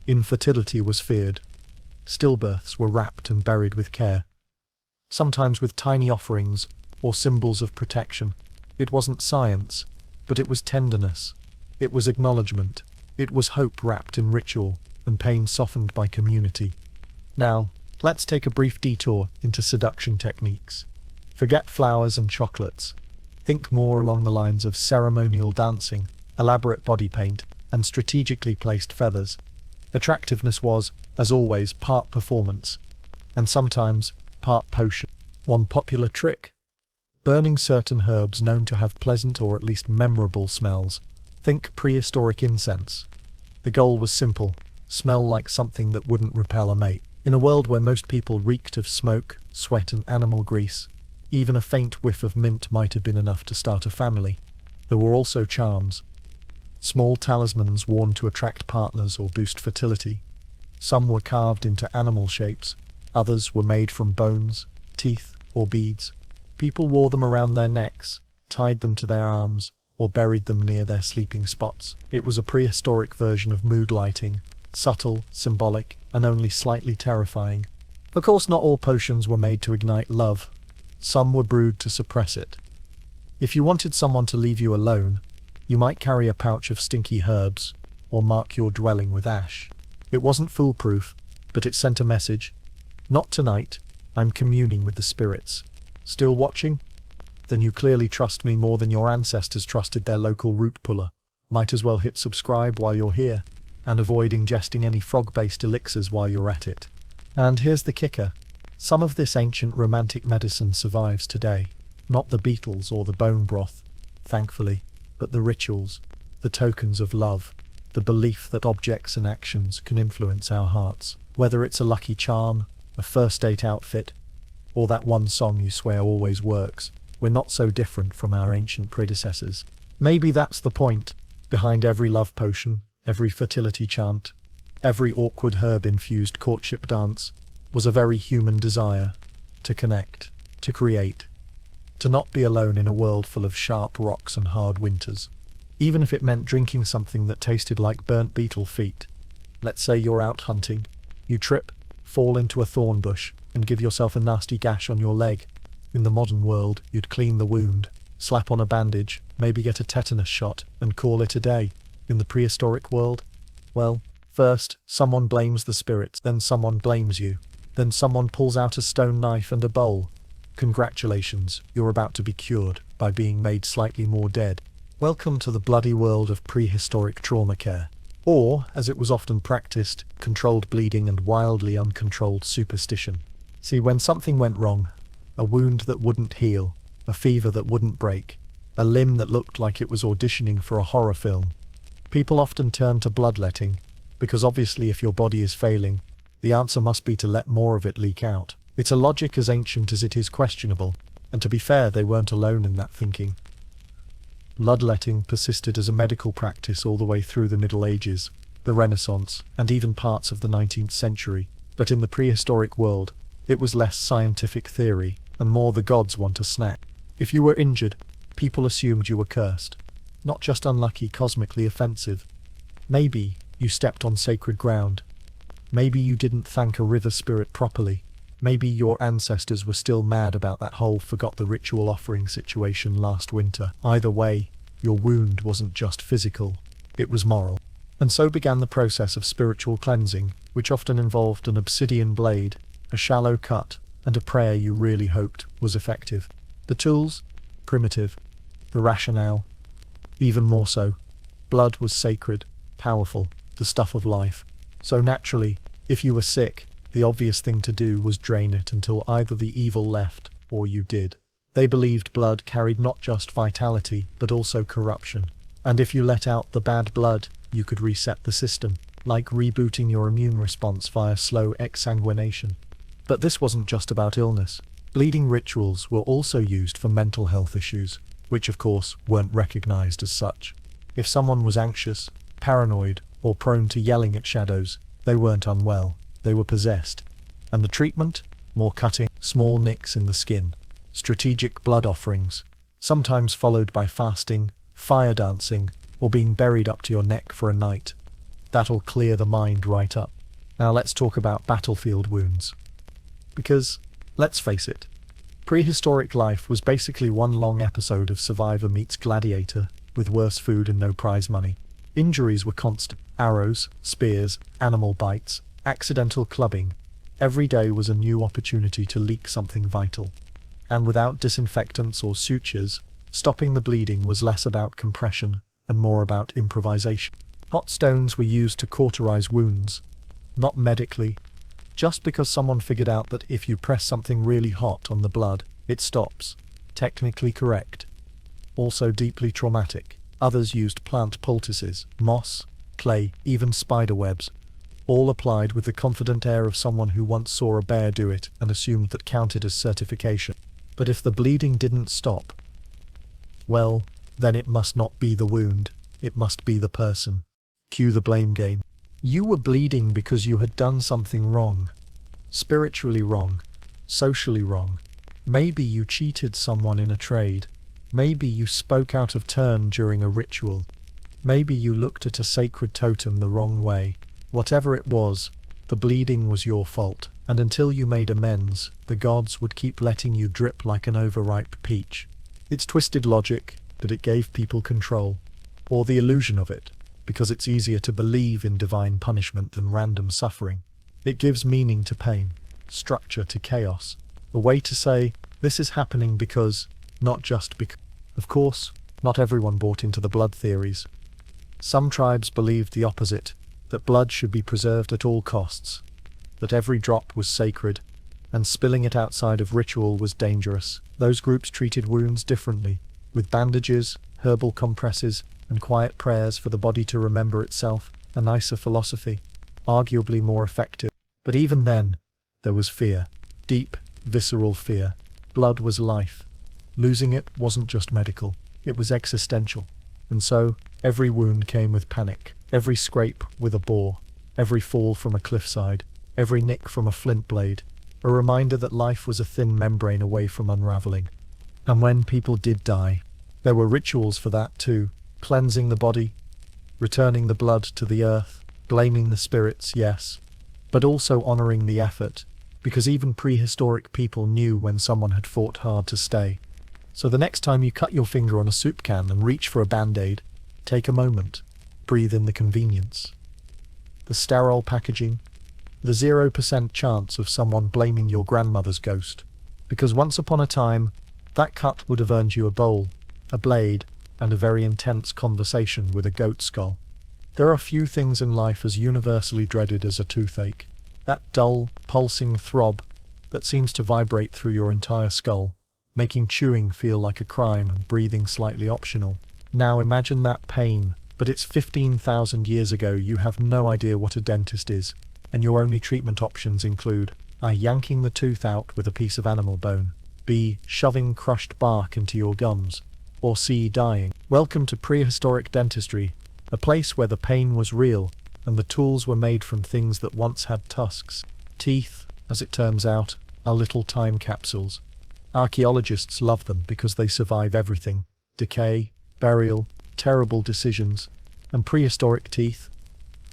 Infertility was feared. Stillbirths were wrapped and buried with care, sometimes with tiny offerings or symbols of protection. It wasn't science, but it was tenderness. It was acknowledgement. It was hope wrapped in ritual, and pain softened by community. Now, let's take a brief detour into seduction techniques. Forget flowers and chocolates. Think more along the lines of ceremonial dancing, elaborate body paint, and strategically placed feathers. Attractiveness was, as always, part performance, and sometimes part potion. One popular trick: burning certain herbs known to have pleasant or at least memorable smells. Think prehistoric incense. The goal was simple: smell like something that wouldn't repel a mate. In a world where most people reeked of smoke, sweat, and animal grease, even a faint whiff of mint might have been enough to start a family. There were also charms. Small talismans worn to attract partners or boost fertility. Some were carved into animal shapes. Others were made from bones, teeth, or beads. People wore them around their necks, tied them to their arms, or buried them near their sleeping spots. It was a prehistoric version of mood lighting, subtle, symbolic, and only slightly terrifying. Of course, not all potions were made to ignite love. Some were brewed to suppress it. If you wanted someone to leave you alone, you might carry a pouch of stinky herbs, or mark your dwelling with ash. It wasn't foolproof, but it sent a message. Not tonight, I'm communing with the spirits. Still watching? Then you clearly trust me more than your ancestors trusted their local root puller. Might as well hit subscribe while you're here, and avoid ingesting any frog-based elixirs while you're at it. And here's the kicker. Some of this ancient romantic medicine survives today. Not the beetles or the bone broth, thankfully, but the rituals, the tokens of love, the belief that objects and actions can influence our hearts. Whether it's a lucky charm, a first date outfit, or that one song you swear always works, we're not so different from our ancient predecessors. Maybe that's the point. Behind every love potion, every fertility chant, every awkward herb-infused courtship dance, was a very human desire to connect, to create, to not be alone in a world full of sharp rocks and hard winters. even if it meant drinking something that tasted like burnt beetle feet. Let's say you're out hunting. You trip, fall into a thorn bush, and give yourself a nasty gash on your leg. In the modern world, you'd clean the wound, slap on a bandage, maybe get a tetanus shot, and call it a day. In the prehistoric world, well, first, someone blames the spirits, then someone blames you. Then someone pulls out a stone knife and a bowl. Congratulations, you're about to be cured by being made slightly more dead. Welcome to the bloody world of prehistoric trauma care. Or, as it was often practiced, controlled bleeding and wildly uncontrolled superstition. See, when something went wrong, a wound that wouldn't heal, a fever that wouldn't break, a limb that looked like it was auditioning for a horror film, people often turn to bloodletting, because obviously if your body is failing, the answer must be to let more of it leak out. It's a logic as ancient as it is questionable, and to be fair, they weren't alone in that thinking. Bloodletting persisted as a medical practice all the way through the Middle Ages, the Renaissance, and even parts of the 19th century. But in the prehistoric world, it was less scientific theory, and more the gods want a snack. If you were injured, people assumed you were cursed. Not just unlucky, cosmically offensive. Maybe you stepped on sacred ground. Maybe you didn't thank a river spirit properly. Maybe your ancestors were still mad about that whole forgot the ritual offering situation last winter. Either way, your wound wasn't just physical, it was moral. And so began the process of spiritual cleansing, which often involved an obsidian blade, a shallow cut, and a prayer you really hoped was effective. The tools? Primitive. The rationale? Even more so. Blood was sacred, powerful, the stuff of life. So naturally, if you were sick, the obvious thing to do was drain it until either the evil left, or you did. They believed blood carried not just vitality, but also corruption. And if you let out the bad blood, you could reset the system, like rebooting your immune response via slow exsanguination. But this wasn't just about illness. Bleeding rituals were also used for mental health issues, which of course weren't recognized as such. If someone was anxious, paranoid, or prone to yelling at shadows, they weren't unwell, they were possessed. And the treatment? More cutting, small nicks in the skin, strategic blood offerings, sometimes followed by fasting, fire dancing, or being buried up to your neck for a night. That'll clear the mind right up. Now let's talk about battlefield wounds. Because, let's face it, prehistoric life was basically one long episode of Survivor meets Gladiator, with worse food and no prize money. Injuries were constant. Arrows, spears, animal bites, accidental clubbing. Every day was a new opportunity to leak something vital. And without disinfectants or sutures, stopping the bleeding was less about compression and more about improvisation. Hot stones were used to cauterize wounds, not medically, just because someone figured out that if you press something really hot on the blood, it stops. Technically correct. Also deeply traumatic. Others used plant poultices, moss, clay, even spider webs, all applied with the confident air of someone who once saw a bear do it and assumed that counted as certification. But if the bleeding didn't stop, well, then it must not be the wound, it must be the person. Cue the blame game. You were bleeding because you had done something wrong. Spiritually wrong. Socially wrong. Maybe you cheated someone in a trade. Maybe you spoke out of turn during a ritual. Maybe you looked at a sacred totem the wrong way. Whatever it was, the bleeding was your fault, and until you made amends, the gods would keep letting you drip like an overripe peach. It's twisted logic, but it gave people control, or the illusion of it, because it's easier to believe in divine punishment than random suffering. It gives meaning to pain, structure to chaos, a way to say, this is happening because, not just because. Of course, not everyone bought into the blood theories. Some tribes believed the opposite, that blood should be preserved at all costs, that every drop was sacred, and spilling it outside of ritual was dangerous. Those groups treated wounds differently, with bandages, herbal compresses, and quiet prayers for the body to remember itself, a nicer philosophy, arguably more effective. But even then, there was fear. Deep, visceral fear. Blood was life. Losing it wasn't just medical, it was existential. And so, every wound came with panic, every scrape with a bore, every fall from a cliffside, every nick from a flint blade, a reminder that life was a thin membrane away from unraveling. And when people did die, there were rituals for that too. Cleansing the body, returning the blood to the earth, blaming the spirits, yes, but also honoring the effort, because even prehistoric people knew when someone had fought hard to stay. So the next time you cut your finger on a soup can and reach for a band-aid, take a moment, breathe in the convenience. The sterile packaging, the 0% chance of someone blaming your grandmother's ghost, because once upon a time, that cut would have earned you a bowl, a blade, and a very intense conversation with a goat skull. There are few things in life as universally dreaded as a toothache. That dull, pulsing throb that seems to vibrate through your entire skull, making chewing feel like a crime and breathing slightly optional. Now imagine that pain, but it's 15,000 years ago. You have no idea what a dentist is, and your only treatment options include A. Yanking the tooth out with a piece of animal bone, B. Shoving crushed bark into your gums, or C. Dying. Welcome to prehistoric dentistry, a place where the pain was real and the tools were made from things that once had tusks. Teeth, as it turns out, are little time capsules. Archaeologists love them because they survive everything: decay, burial, terrible decisions. And prehistoric teeth?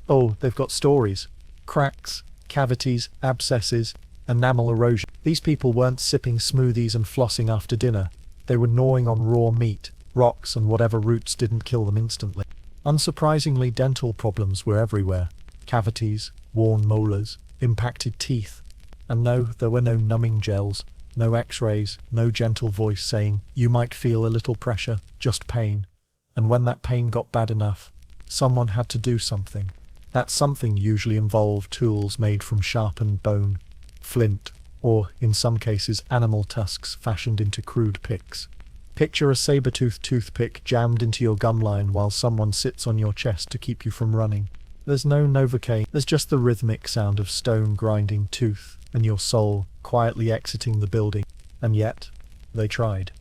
Oh, they've got stories. Cracks, cavities, abscesses, enamel erosion. These people weren't sipping smoothies and flossing after dinner. They were gnawing on raw meat, rocks, and whatever roots didn't kill them instantly. Unsurprisingly, dental problems were everywhere. Cavities, worn molars, impacted teeth. And no, there were no numbing gels, no x-rays, no gentle voice saying, "You might feel a little pressure, just pain." And when that pain got bad enough, someone had to do something. That something usually involved tools made from sharpened bone, flint, or, in some cases, animal tusks fashioned into crude picks. Picture a saber-toothed toothpick jammed into your gum line while someone sits on your chest to keep you from running. There's no Novocaine, there's just the rhythmic sound of stone grinding tooth, and your soul quietly exiting the building. And yet, they tried.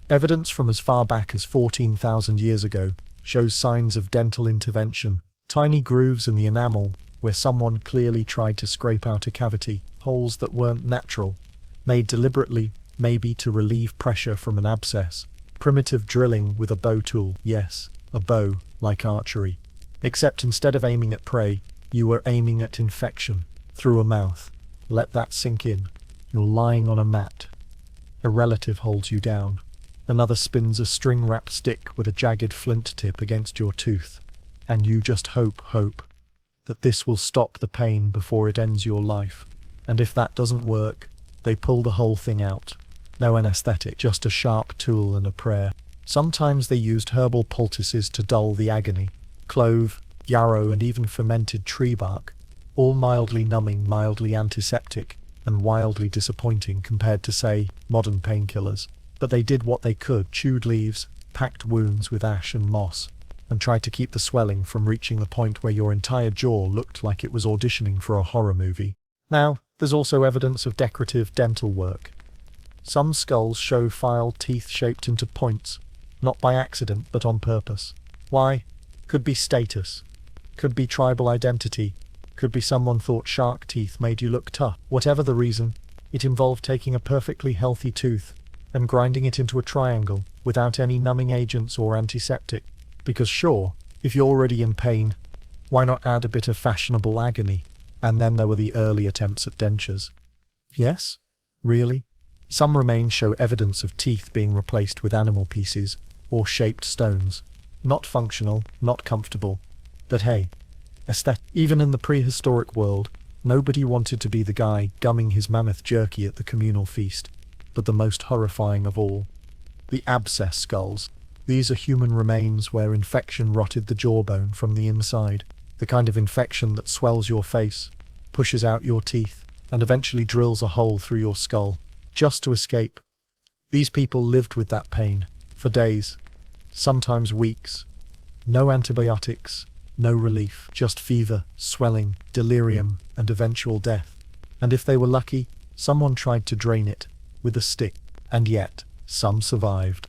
Evidence from as far back as 14,000 years ago shows signs of dental intervention, tiny grooves in the enamel where someone clearly tried to scrape out a cavity, holes that weren't natural, made deliberately, maybe to relieve pressure from an abscess. Primitive drilling with a bow tool, yes, a bow, like archery. Except instead of aiming at prey, you were aiming at infection, through a mouth. Let that sink in. You're lying on a mat. A relative holds you down. Another spins a string-wrapped stick with a jagged flint tip against your tooth. And you just hope that this will stop the pain before it ends your life. And if that doesn't work, they pull the whole thing out. No anesthetic, just a sharp tool and a prayer. Sometimes they used herbal poultices to dull the agony. Clove, yarrow, and even fermented tree bark. All mildly numbing, mildly antiseptic, and wildly disappointing compared to, say, modern painkillers. But they did what they could: chewed leaves, packed wounds with ash and moss, and tried to keep the swelling from reaching the point where your entire jaw looked like it was auditioning for a horror movie. Now, there's also evidence of decorative dental work. Some skulls show filed teeth shaped into points, not by accident but on purpose. Why? Could be status. Could be tribal identity. Could be someone thought shark teeth made you look tough. Whatever the reason, it involved taking a perfectly healthy tooth and grinding it into a triangle without any numbing agents or antiseptic. Because sure, if you're already in pain, why not add a bit of fashionable agony? And then there were the early attempts at dentures. Yes? Really? Some remains show evidence of teeth being replaced with animal pieces or shaped stones. Not functional, not comfortable. But hey, aesthetic. Even in the prehistoric world, nobody wanted to be the guy gumming his mammoth jerky at the communal feast. But the most horrifying of all, the abscess skulls. These are human remains where infection rotted the jawbone from the inside. The kind of infection that swells your face, pushes out your teeth, and eventually drills a hole through your skull, just to escape. These people lived with that pain, for days, sometimes weeks. No antibiotics, no relief, just fever, swelling, delirium, and eventual death. And if they were lucky, someone tried to drain it, with a stick. And yet, some survived.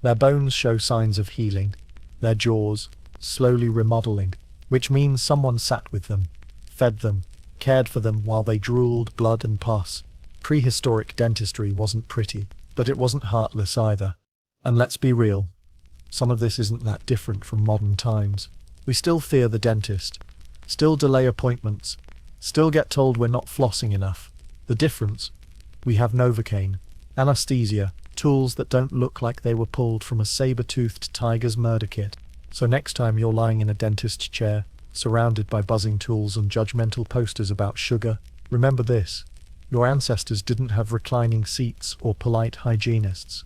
Their bones show signs of healing, their jaws, slowly remodeling, which means someone sat with them, fed them, cared for them while they drooled blood and pus. Prehistoric dentistry wasn't pretty, but it wasn't heartless either. And let's be real, Some of this isn't that different from modern times. We still fear the dentist, still delay appointments, still get told we're not flossing enough. The difference? We have Novocaine, anesthesia, tools that don't look like they were pulled from a saber-toothed tiger's murder kit. So next time you're lying in a dentist's chair, surrounded by buzzing tools and judgmental posters about sugar, remember this: your ancestors didn't have reclining seats or polite hygienists.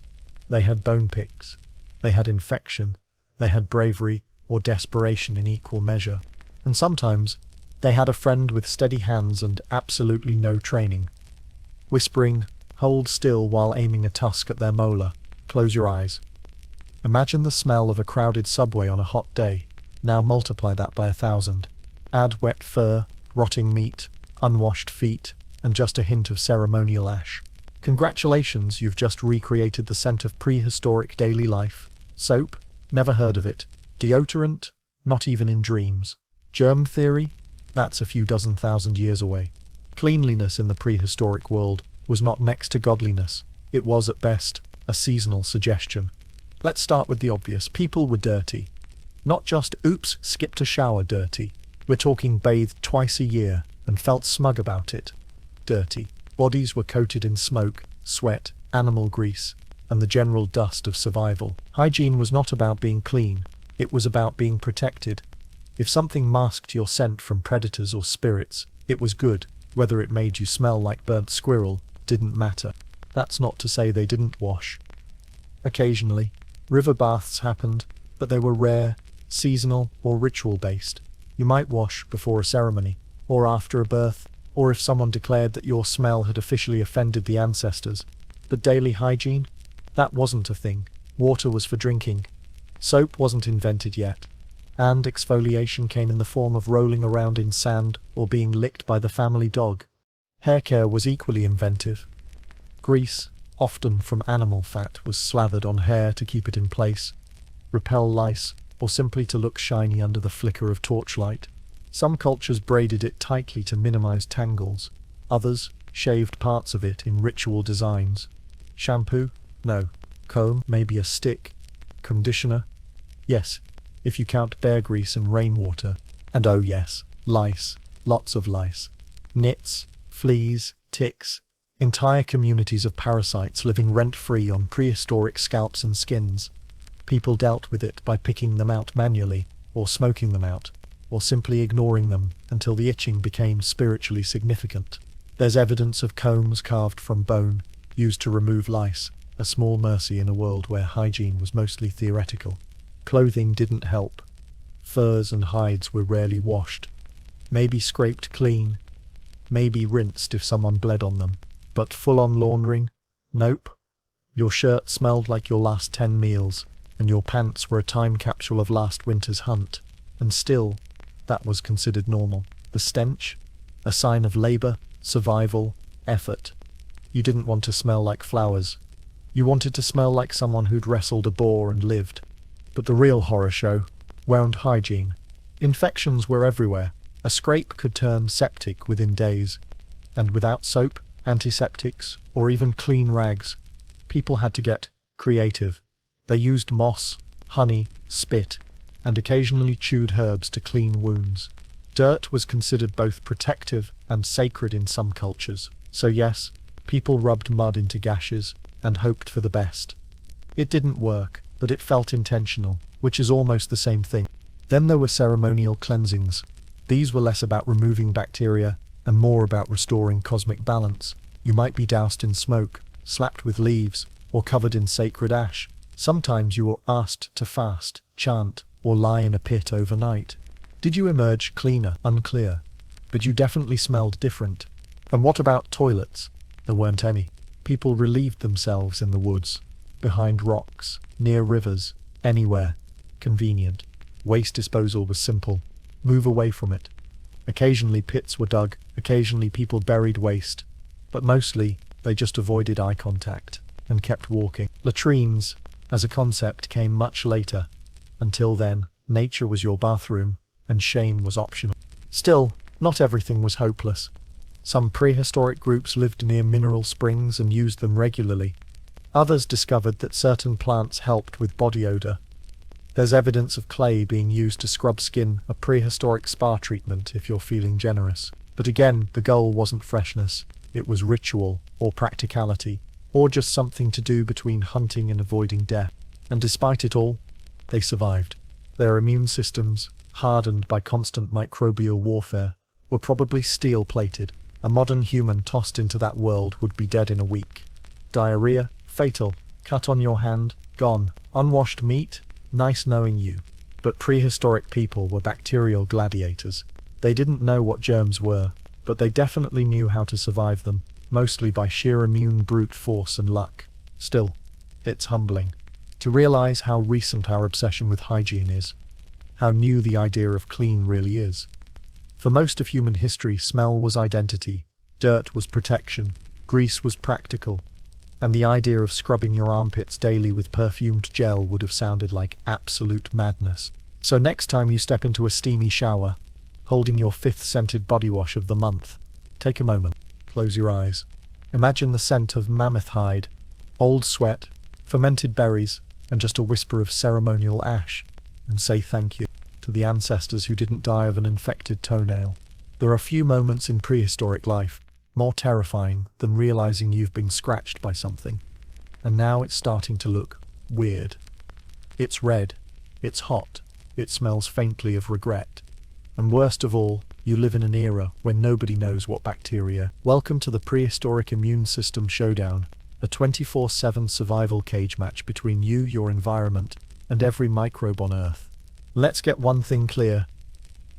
They had bone picks. They had infection. They had bravery or desperation in equal measure. And sometimes, they had a friend with steady hands and absolutely no training. Whispering, "Hold still," while aiming a tusk at their molar. Close your eyes. Imagine the smell of a crowded subway on a hot day. Now multiply that by 1,000. Add wet fur, rotting meat, unwashed feet, and just a hint of ceremonial ash. Congratulations, you've just recreated the scent of prehistoric daily life. Soap? Never heard of it. Deodorant? Not even in dreams. Germ theory? That's a few dozen thousand years away. Cleanliness in the prehistoric world was not next to godliness. It was, at best, a seasonal suggestion. Let's start with the obvious. People were dirty. Not just, oops, skipped a shower dirty. We're talking bathed twice a year and felt smug about it. Dirty. Bodies were coated in smoke, sweat, animal grease, and the general dust of survival. Hygiene was not about being clean. It was about being protected. If something masked your scent from predators or spirits, it was good. Whether it made you smell like burnt squirrel didn't matter. That's not to say they didn't wash. Occasionally, river baths happened, but they were rare, seasonal, or ritual-based. You might wash before a ceremony, or after a birth, or if someone declared that your smell had officially offended the ancestors. But daily hygiene? That wasn't a thing. Water was for drinking. Soap wasn't invented yet. And exfoliation came in the form of rolling around in sand or being licked by the family dog. Hair care was equally inventive. Grease, often from animal fat, was slathered on hair to keep it in place, repel lice, or simply to look shiny under the flicker of torchlight. Some cultures braided it tightly to minimize tangles. Others shaved parts of it in ritual designs. Shampoo? No. Comb? Maybe a stick. Conditioner? Yes, if you count bear grease and rainwater. And oh yes, lice. Lots of lice. Nits, fleas, ticks. Entire communities of parasites living rent-free on prehistoric scalps and skins. People dealt with it by picking them out manually, or smoking them out, or simply ignoring them until the itching became spiritually significant. There's evidence of combs carved from bone, used to remove lice, a small mercy in a world where hygiene was mostly theoretical. Clothing didn't help. Furs and hides were rarely washed. Maybe scraped clean. Maybe rinsed if someone bled on them. But full-on laundering? Nope. Your shirt smelled like your last 10 meals, and your pants were a time capsule of last winter's hunt. And still, that was considered normal. The stench? A sign of labor, survival, effort. You didn't want to smell like flowers. You wanted to smell like someone who'd wrestled a boar and lived. But the real horror show wound hygiene. Infections were everywhere. A scrape could turn septic within days. And without soap, antiseptics, or even clean rags, people had to get creative. They used moss, honey, spit, and occasionally chewed herbs to clean wounds. Dirt was considered both protective and sacred in some cultures. So yes, people rubbed mud into gashes and hoped for the best. It didn't work, but it felt intentional, which is almost the same thing. Then there were ceremonial cleansings. These were less about removing bacteria and more about restoring cosmic balance. You might be doused in smoke, slapped with leaves, or covered in sacred ash. Sometimes you were asked to fast, chant, or lie in a pit overnight. Did you emerge cleaner? Unclear. But you definitely smelled different. And what about toilets? There weren't any. People relieved themselves in the woods, behind rocks, near rivers, anywhere. Convenient. Waste disposal was simple. Move away from it. Occasionally pits were dug, occasionally people buried waste, but mostly they just avoided eye contact and kept walking. Latrines, as a concept, came much later. Until then, nature was your bathroom, and shame was optional. Still, not everything was hopeless. Some prehistoric groups lived near mineral springs and used them regularly. Others discovered that certain plants helped with body odor. There's evidence of clay being used to scrub skin, a prehistoric spa treatment if you're feeling generous. But again, the goal wasn't freshness, it was ritual, or practicality, or just something to do between hunting and avoiding death. And despite it all, they survived. Their immune systems, hardened by constant microbial warfare, were probably steel-plated. A modern human tossed into that world would be dead in a week. Diarrhea, fatal. Cut on your hand, gone. Unwashed meat, nice knowing you. But prehistoric people were bacterial gladiators. They didn't know what germs were, but they definitely knew how to survive them, mostly by sheer immune brute force and luck. Still, it's humbling to realize how recent our obsession with hygiene is, how new the idea of clean really is. For most of human history, smell was identity, dirt was protection, grease was practical, and the idea of scrubbing your armpits daily with perfumed gel would have sounded like absolute madness. So next time you step into a steamy shower, holding your 5th scented body wash of the month, take a moment, close your eyes. Imagine the scent of mammoth hide, old sweat, fermented berries, and just a whisper of ceremonial ash, and say thank you to the ancestors who didn't die of an infected toenail. There are few moments in prehistoric life more terrifying than realizing you've been scratched by something. And now it's starting to look weird. It's red, it's hot, it smells faintly of regret. And worst of all, you live in an era when nobody knows what bacteria. Welcome to the prehistoric immune system showdown, a 24/7 survival cage match between you, your environment, and every microbe on Earth. Let's get one thing clear.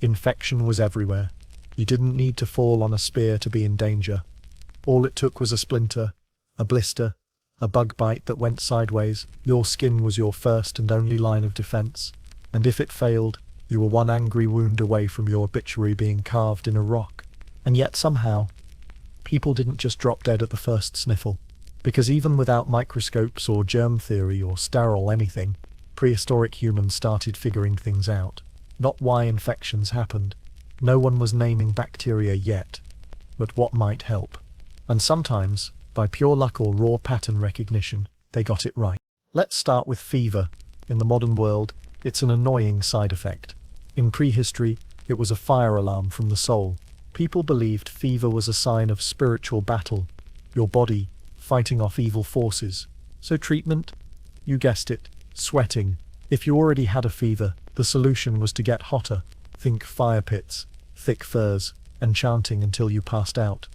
Infection was everywhere. You didn't need to fall on a spear to be in danger. All it took was a splinter, a blister, a bug bite that went sideways. Your skin was your first and only line of defense. And if it failed, you were one angry wound away from your obituary being carved in a rock. And yet somehow, people didn't just drop dead at the first sniffle. Because even without microscopes or germ theory or sterile anything, prehistoric humans started figuring things out. Not why infections happened. No one was naming bacteria yet, but what might help. And sometimes, by pure luck or raw pattern recognition, they got it right. Let's start with fever. In the modern world, it's an annoying side effect. In prehistory, it was a fire alarm from the soul. People believed fever was a sign of spiritual battle, your body fighting off evil forces. So treatment? You guessed it, sweating. If you already had a fever, the solution was to get hotter. Think fire pits, thick furs, and chanting until you passed out.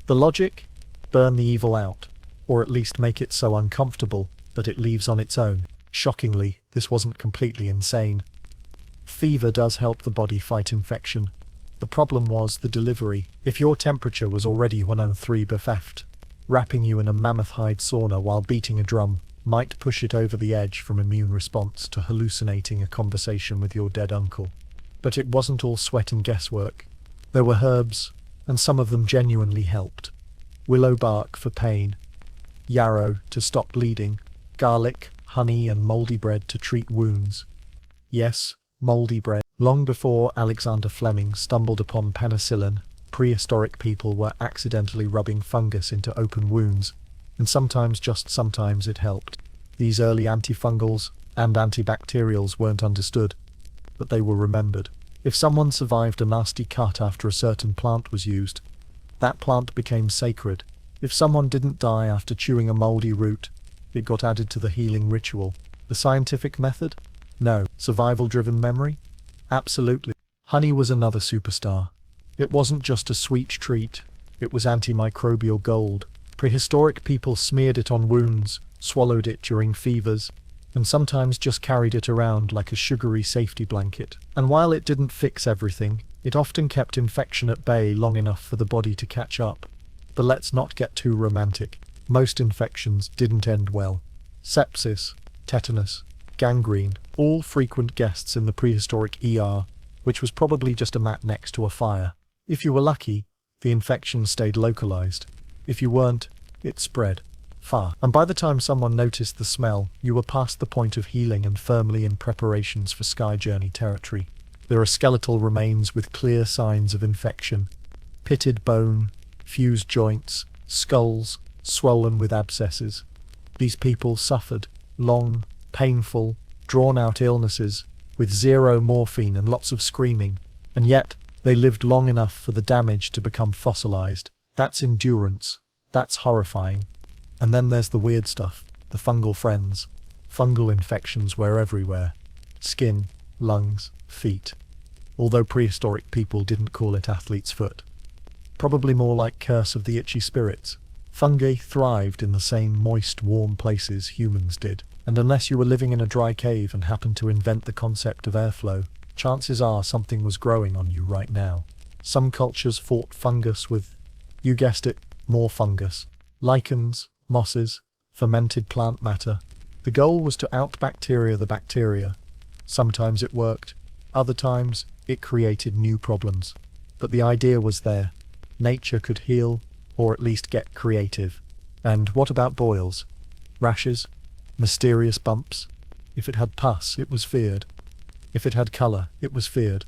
The logic? Burn the evil out, or at least make it so uncomfortable that it leaves on its own. Shockingly, this wasn't completely insane. Fever does help the body fight infection. The problem was the delivery. If your temperature was already 103 berfeft, wrapping you in a mammoth hide sauna while beating a drum might push it over the edge from immune response to hallucinating a conversation with your dead uncle. But it wasn't all sweat and guesswork. There were herbs, and some of them genuinely helped. Willow bark for pain, yarrow to stop bleeding, garlic, honey and moldy bread to treat wounds. Yes, moldy bread. Long before Alexander Fleming stumbled upon penicillin, prehistoric people were accidentally rubbing fungus into open wounds, and sometimes, just sometimes, it helped. These early antifungals and antibacterials weren't understood, but they were remembered. If someone survived a nasty cut after a certain plant was used, that plant became sacred. If someone didn't die after chewing a moldy root, it got added to the healing ritual. The scientific method? No. Survival-driven memory? Absolutely. Honey was another superstar. It wasn't just a sweet treat, it was antimicrobial gold. Prehistoric people smeared it on wounds, swallowed it during fevers, and sometimes just carried it around like a sugary safety blanket. And while it didn't fix everything, it often kept infection at bay long enough for the body to catch up. But let's not get too romantic. Most infections didn't end well. Sepsis, tetanus, gangrene, all frequent guests in the prehistoric ER, which was probably just a mat next to a fire. If you were lucky, the infection stayed localized. If you weren't, it spread far. And by the time someone noticed the smell, you were past the point of healing and firmly in preparations for Sky Journey territory. There are skeletal remains with clear signs of infection. Pitted bone, fused joints, skulls, swollen with abscesses. These people suffered. Long, painful, drawn-out illnesses, with zero morphine and lots of screaming, and yet they lived long enough for the damage to become fossilized. That's endurance. That's horrifying. And then there's the weird stuff, the fungal friends. Fungal infections were everywhere. Skin, lungs, feet. Although prehistoric people didn't call it athlete's foot. Probably more like curse of the itchy spirits. Fungi thrived in the same moist, warm places humans did. And unless you were living in a dry cave and happened to invent the concept of airflow, chances are something was growing on you right now. Some cultures fought fungus with, you guessed it, more fungus. Lichens, mosses, fermented plant matter. The goal was to out-bacteria the bacteria. Sometimes it worked. Other times, it created new problems. But the idea was there. Nature could heal, or at least get creative. And what about boils? Rashes? Mysterious bumps? If it had pus, it was feared. If it had colour, it was feared.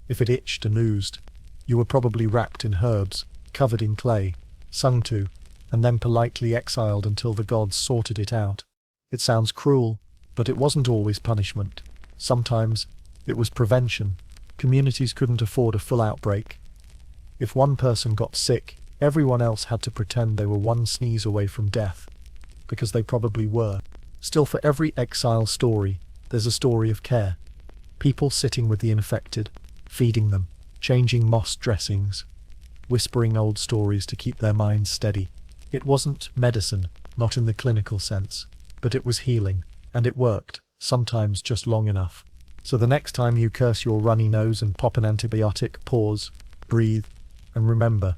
If it itched and oozed, you were probably wrapped in herbs, covered in clay, sung to, and then politely exiled until the gods sorted it out. It sounds cruel, but it wasn't always punishment. Sometimes, it was prevention. Communities couldn't afford a full outbreak. If one person got sick, everyone else had to pretend they were one sneeze away from death. Because they probably were. Still, for every exile story, there's a story of care. People sitting with the infected, feeding them, changing moss dressings, whispering old stories to keep their minds steady. It wasn't medicine, not in the clinical sense, but it was healing, and it worked, sometimes just long enough. So the next time you curse your runny nose and pop an antibiotic, pause, breathe, and remember,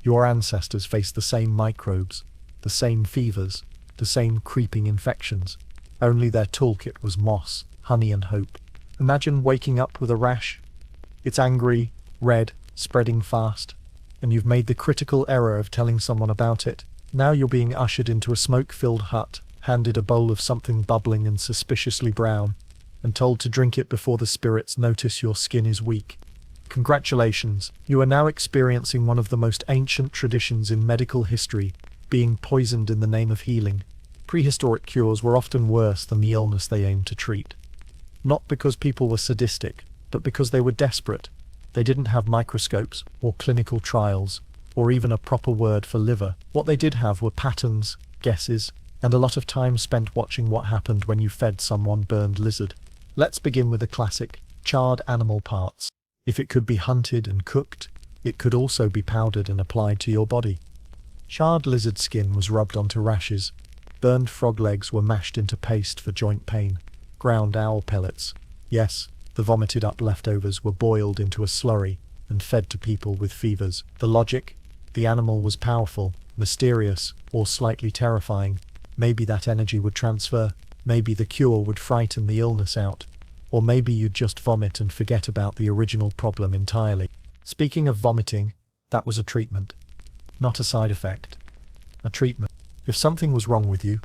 your ancestors faced the same microbes, the same fevers, the same creeping infections. Only their toolkit was moss, honey and hope. Imagine waking up with a rash. It's angry, red, spreading fast, and you've made the critical error of telling someone about it. Now you're being ushered into a smoke-filled hut, handed a bowl of something bubbling and suspiciously brown, and told to drink it before the spirits notice your skin is weak. Congratulations, you are now experiencing one of the most ancient traditions in medical history, being poisoned in the name of healing. Prehistoric cures were often worse than the illness they aimed to treat. Not because people were sadistic, but because they were desperate. They didn't have microscopes, or clinical trials, or even a proper word for liver. What they did have were patterns, guesses, and a lot of time spent watching what happened when you fed someone burned lizard. Let's begin with the classic, charred animal parts. If it could be hunted and cooked, it could also be powdered and applied to your body. Charred lizard skin was rubbed onto rashes. Burned frog legs were mashed into paste for joint pain. Ground owl pellets. Yes, the vomited up leftovers were boiled into a slurry and fed to people with fevers. The logic? The animal was powerful, mysterious, or slightly terrifying. Maybe that energy would transfer. Maybe the cure would frighten the illness out. Or maybe you'd just vomit and forget about the original problem entirely. Speaking of vomiting, that was a treatment. Not a side effect. A treatment. If something was wrong with you,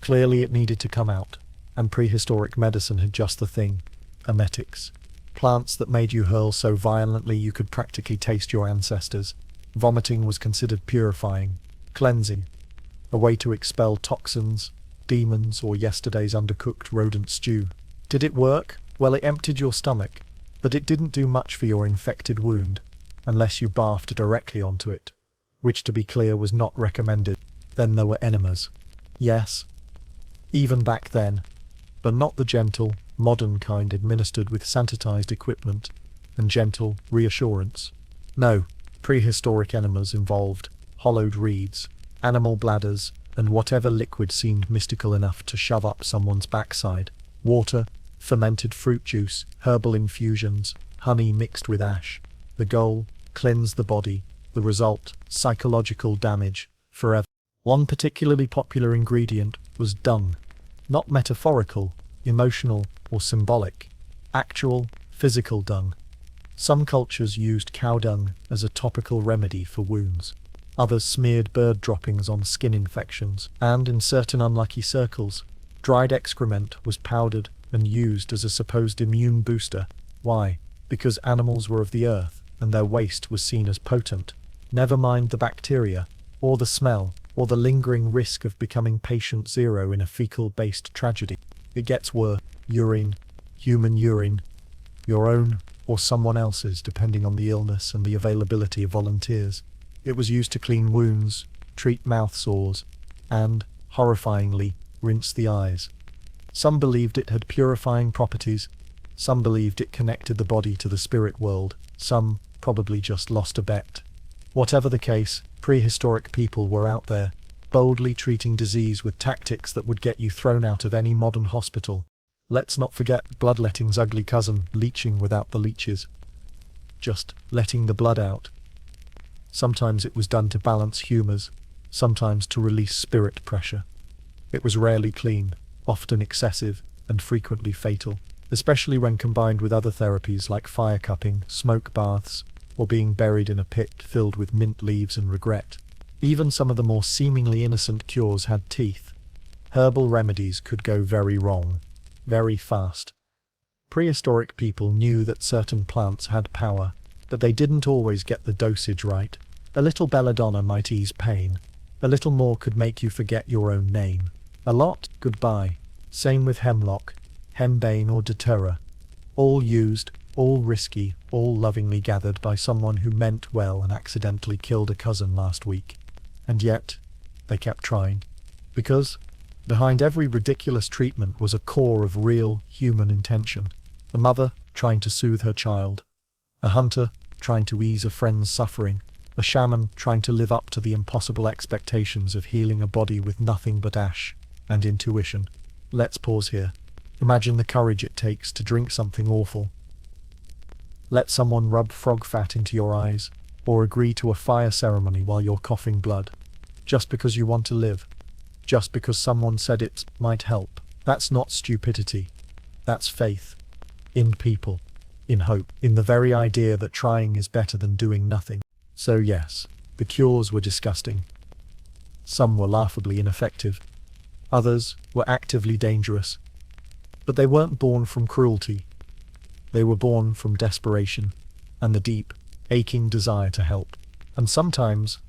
clearly it needed to come out. And prehistoric medicine had just the thing. Emetics. Plants that made you hurl so violently you could practically taste your ancestors. Vomiting was considered purifying, cleansing, a way to expel toxins, demons, or yesterday's undercooked rodent stew. Did it work? Well, it emptied your stomach, but it didn't do much for your infected wound, unless you bathed directly onto it, which, to be clear, was not recommended. Then there were enemas. Yes, even back then, but not the gentle, modern kind administered with sanitized equipment and gentle reassurance. No, prehistoric enemas involved hollowed reeds, animal bladders, and whatever liquid seemed mystical enough to shove up someone's backside. Water, fermented fruit juice, herbal infusions, honey mixed with ash. The goal, cleanse the body. The result, psychological damage, forever. One particularly popular ingredient was dung. Not metaphorical, emotional, or symbolic. Actual, physical dung. Some cultures used cow dung as a topical remedy for wounds. Others smeared bird droppings on skin infections, and in certain unlucky circles, dried excrement was powdered and used as a supposed immune booster. Why? Because animals were of the earth, and their waste was seen as potent. Never mind the bacteria, or the smell, or the lingering risk of becoming patient zero in a fecal-based tragedy. It gets worse. urine, human urine, your own or someone else's, depending on the illness and the availability of volunteers. It was used to clean wounds, treat mouth sores, and, horrifyingly, rinse the eyes. Some believed it had purifying properties, some believed it connected the body to the spirit world, some probably just lost a bet. Whatever the case, prehistoric people were out there, boldly treating disease with tactics that would get you thrown out of any modern hospital. Let's not forget bloodletting's ugly cousin, leeching without the leeches. Just letting the blood out. Sometimes it was done to balance humours, sometimes to release spirit pressure. It was rarely clean, often excessive, and frequently fatal, especially when combined with other therapies like fire cupping, smoke baths, or being buried in a pit filled with mint leaves and regret. Even some of the more seemingly innocent cures had teeth. Herbal remedies could go very wrong, very fast. Prehistoric people knew that certain plants had power, but they didn't always get the dosage right. A little belladonna might ease pain. A little more could make you forget your own name. A lot, goodbye. Same with hemlock, hembane or datura. All used, all risky, all lovingly gathered by someone who meant well and accidentally killed a cousin last week. And yet, they kept trying. Because behind every ridiculous treatment was a core of real, human intention. A mother trying to soothe her child. A hunter trying to ease a friend's suffering. A shaman trying to live up to the impossible expectations of healing a body with nothing but ash and intuition. Let's pause here. Imagine the courage it takes to drink something awful. Let someone rub frog fat into your eyes, or agree to a fire ceremony while you're coughing blood. Just because you want to live. Just because someone said it might help. That's not stupidity. That's faith. In people. In hope. In the very idea that trying is better than doing nothing. So yes, the cures were disgusting. Some were laughably ineffective. Others were actively dangerous. But they weren't born from cruelty. They were born from desperation and the deep, aching desire to help. And sometimes,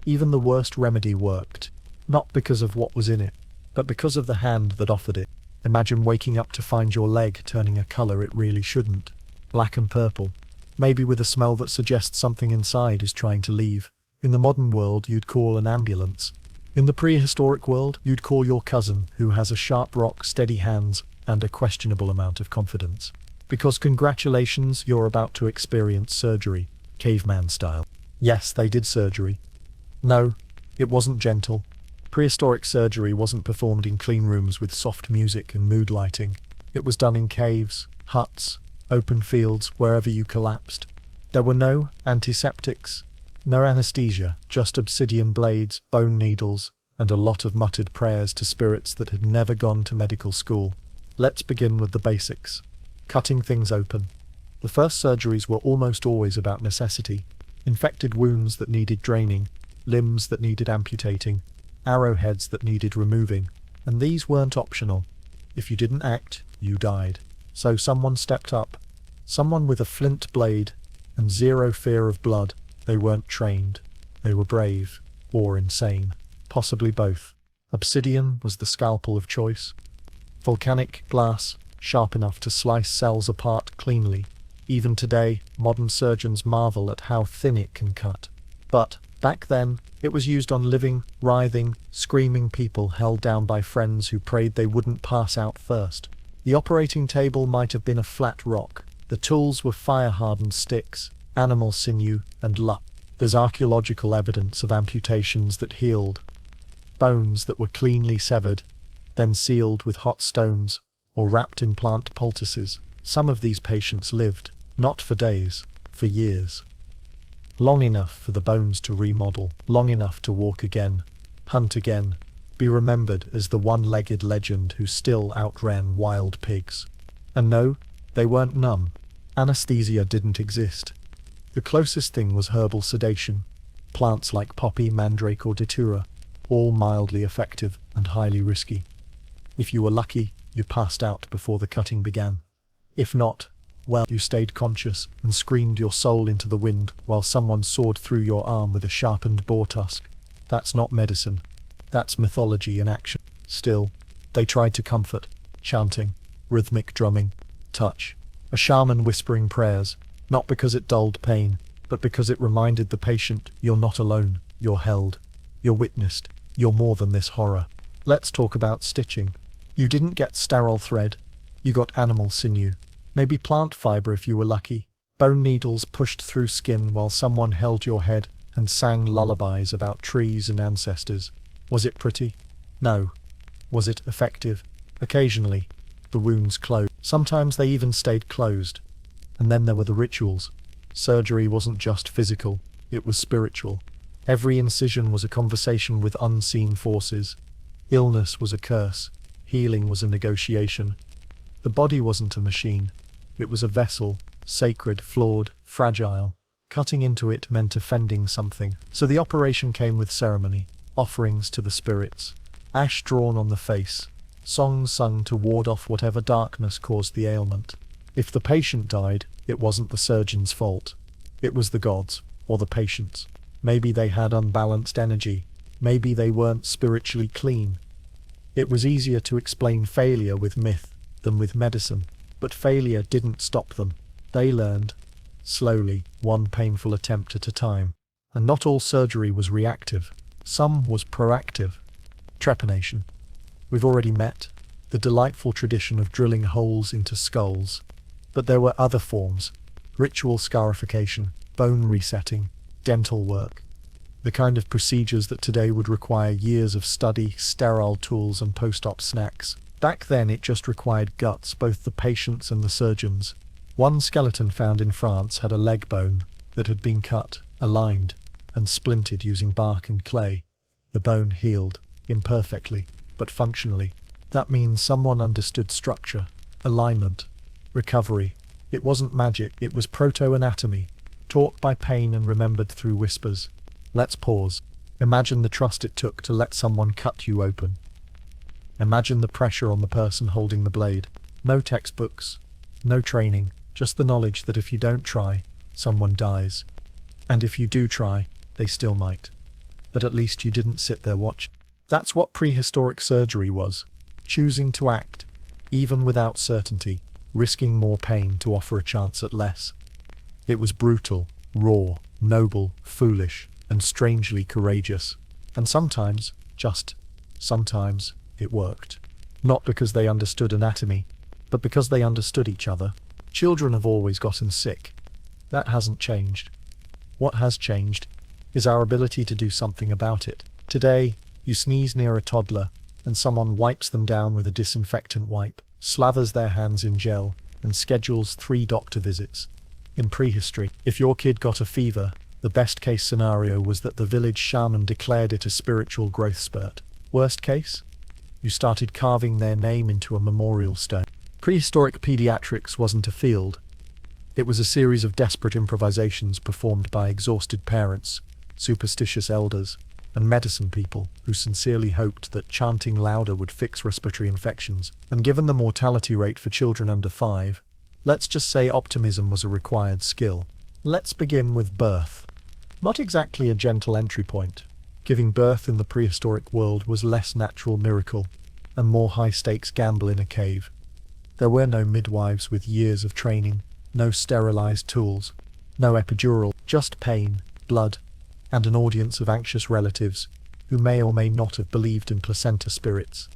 even the worst remedy worked, not because of what was in it, but because of the hand that offered it. Imagine waking up to find your leg turning a colour it really shouldn't. Black and purple. Maybe with a smell that suggests something inside is trying to leave. In the modern world, you'd call an ambulance. In the prehistoric world, you'd call your cousin, who has a sharp rock, steady hands, and a questionable amount of confidence. Because congratulations, you're about to experience surgery, caveman style. Yes, they did surgery. No, it wasn't gentle. Prehistoric surgery wasn't performed in clean rooms with soft music and mood lighting. It was done in caves, huts, open fields, wherever you collapsed. There were no antiseptics, no anesthesia, just obsidian blades, bone needles, and a lot of muttered prayers to spirits that had never gone to medical school. Let's begin with the basics. Cutting things open. The first surgeries were almost always about necessity. Infected wounds that needed draining, limbs that needed amputating, arrowheads that needed removing. And these weren't optional. If you didn't act, you died. So someone stepped up. Someone with a flint blade and zero fear of blood. They weren't trained. They were brave. Or insane. Possibly both. Obsidian was the scalpel of choice. Volcanic glass, sharp enough to slice cells apart cleanly. Even today, modern surgeons marvel at how thin it can cut. But, back then, it was used on living, writhing, screaming people held down by friends who prayed they wouldn't pass out first. The operating table might have been a flat rock. The tools were fire-hardened sticks, animal sinew, and luck. There's archaeological evidence of amputations that healed. Bones that were cleanly severed, then sealed with hot stones, or wrapped in plant poultices. Some of these patients lived, not for days, for years. Long enough for the bones to remodel, long enough to walk again, hunt again, be remembered as the one-legged legend who still outran wild pigs. And no, they weren't numb. Anesthesia didn't exist. The closest thing was herbal sedation. Plants like poppy, mandrake or datura, all mildly effective and highly risky. If you were lucky, you passed out before the cutting began. If not, well, you stayed conscious and screamed your soul into the wind while someone sawed through your arm with a sharpened boar tusk. That's not medicine. That's mythology in action. Still, they tried to comfort, chanting, rhythmic drumming, touch. A shaman whispering prayers, not because it dulled pain, but because it reminded the patient, you're not alone, you're held, you're witnessed, you're more than this horror. Let's talk about stitching. You didn't get sterile thread, you got animal sinew. Maybe plant fiber if you were lucky. Bone needles pushed through skin while someone held your head and sang lullabies about trees and ancestors. Was it pretty? No. Was it effective? Occasionally, the wounds closed. Sometimes they even stayed closed. And then there were the rituals. Surgery wasn't just physical, it was spiritual. Every incision was a conversation with unseen forces. Illness was a curse. Healing was a negotiation. The body wasn't a machine. It was a vessel, sacred, flawed, fragile. Cutting into it meant offending something. So the operation came with ceremony, offerings to the spirits, ash drawn on the face, songs sung to ward off whatever darkness caused the ailment. If the patient died, it wasn't the surgeon's fault. It was the gods, or the patient's. Maybe they had unbalanced energy. Maybe they weren't spiritually clean. It was easier to explain failure with myth than with medicine. But failure didn't stop them. They learned, slowly, one painful attempt at a time. And not all surgery was reactive. Some was proactive. Trepanation. We've already met the delightful tradition of drilling holes into skulls. But there were other forms. Ritual scarification, bone resetting, dental work. The kind of procedures that today would require years of study, sterile tools and post-op snacks. Back then it just required guts, both the patient's and the surgeon's. One skeleton found in France had a leg bone that had been cut, aligned, and splintered using bark and clay. The bone healed, imperfectly, but functionally. That means someone understood structure, alignment, recovery. It wasn't magic, it was proto-anatomy, taught by pain and remembered through whispers. Let's pause. Imagine the trust it took to let someone cut you open. Imagine the pressure on the person holding the blade. No textbooks, no training, just the knowledge that if you don't try, someone dies. And if you do try, they still might. But at least you didn't sit there watching. That's what prehistoric surgery was. Choosing to act, even without certainty, risking more pain to offer a chance at less. It was brutal, raw, noble, foolish, and strangely courageous. And sometimes, just sometimes, it worked. Not because they understood anatomy, but because they understood each other. Children have always gotten sick. That hasn't changed. What has changed is our ability to do something about it. Today, you sneeze near a toddler, and someone wipes them down with a disinfectant wipe, slathers their hands in gel, and schedules 3 doctor visits. In prehistory, if your kid got a fever, the best case scenario was that the village shaman declared it a spiritual growth spurt. Worst case? You started carving their name into a memorial stone. Prehistoric pediatrics wasn't a field. It was a series of desperate improvisations performed by exhausted parents, superstitious elders, and medicine people who sincerely hoped that chanting louder would fix respiratory infections. And given the mortality rate for children under 5, let's just say optimism was a required skill. Let's begin with birth. Not exactly a gentle entry point. Giving birth in the prehistoric world was less natural miracle and more high-stakes gamble in a cave. There were no midwives with years of training, no sterilized tools, no epidural, just pain, blood, and an audience of anxious relatives who may or may not have believed in placenta spirits.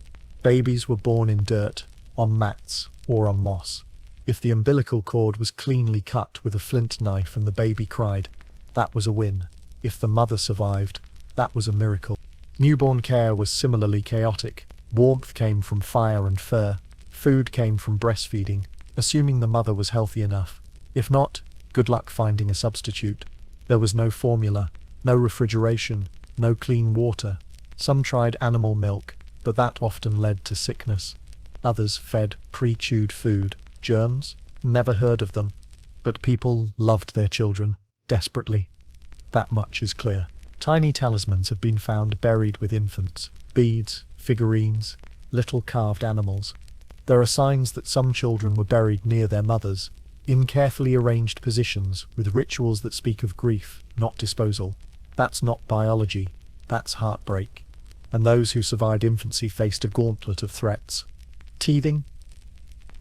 Babies were born in dirt, on mats, or on moss. If the umbilical cord was cleanly cut with a flint knife and the baby cried, that was a win. If the mother survived, that was a miracle. Newborn care was similarly chaotic. Warmth came from fire and fur. Food came from breastfeeding, assuming the mother was healthy enough. If not, good luck finding a substitute. There was no formula, no refrigeration, no clean water. Some tried animal milk, but that often led to sickness. Others fed pre-chewed food. Germs? Never heard of them. But people loved their children, desperately. That much is clear. Tiny talismans have been found buried with infants. Beads, figurines, little carved animals. There are signs that some children were buried near their mothers, in carefully arranged positions with rituals that speak of grief, not disposal. That's not biology, that's heartbreak. And those who survived infancy faced a gauntlet of threats. Teething?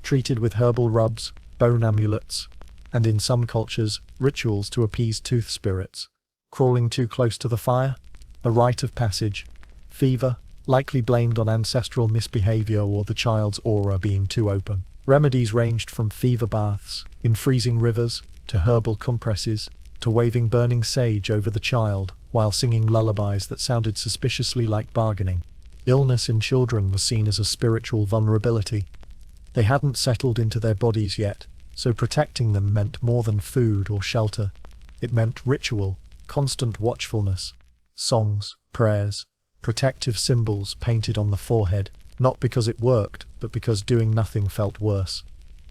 treated with herbal rubs, bone amulets, and in some cultures, rituals to appease tooth spirits. Crawling too close to the fire? A rite of passage. Fever, likely blamed on ancestral misbehavior or the child's aura being too open. Remedies ranged from fever baths, in freezing rivers, to herbal compresses, to waving burning sage over the child, while singing lullabies that sounded suspiciously like bargaining. Illness in children was seen as a spiritual vulnerability. They hadn't settled into their bodies yet, so protecting them meant more than food or shelter. It meant ritual, constant watchfulness, songs, prayers, protective symbols painted on the forehead, not because it worked, but because doing nothing felt worse.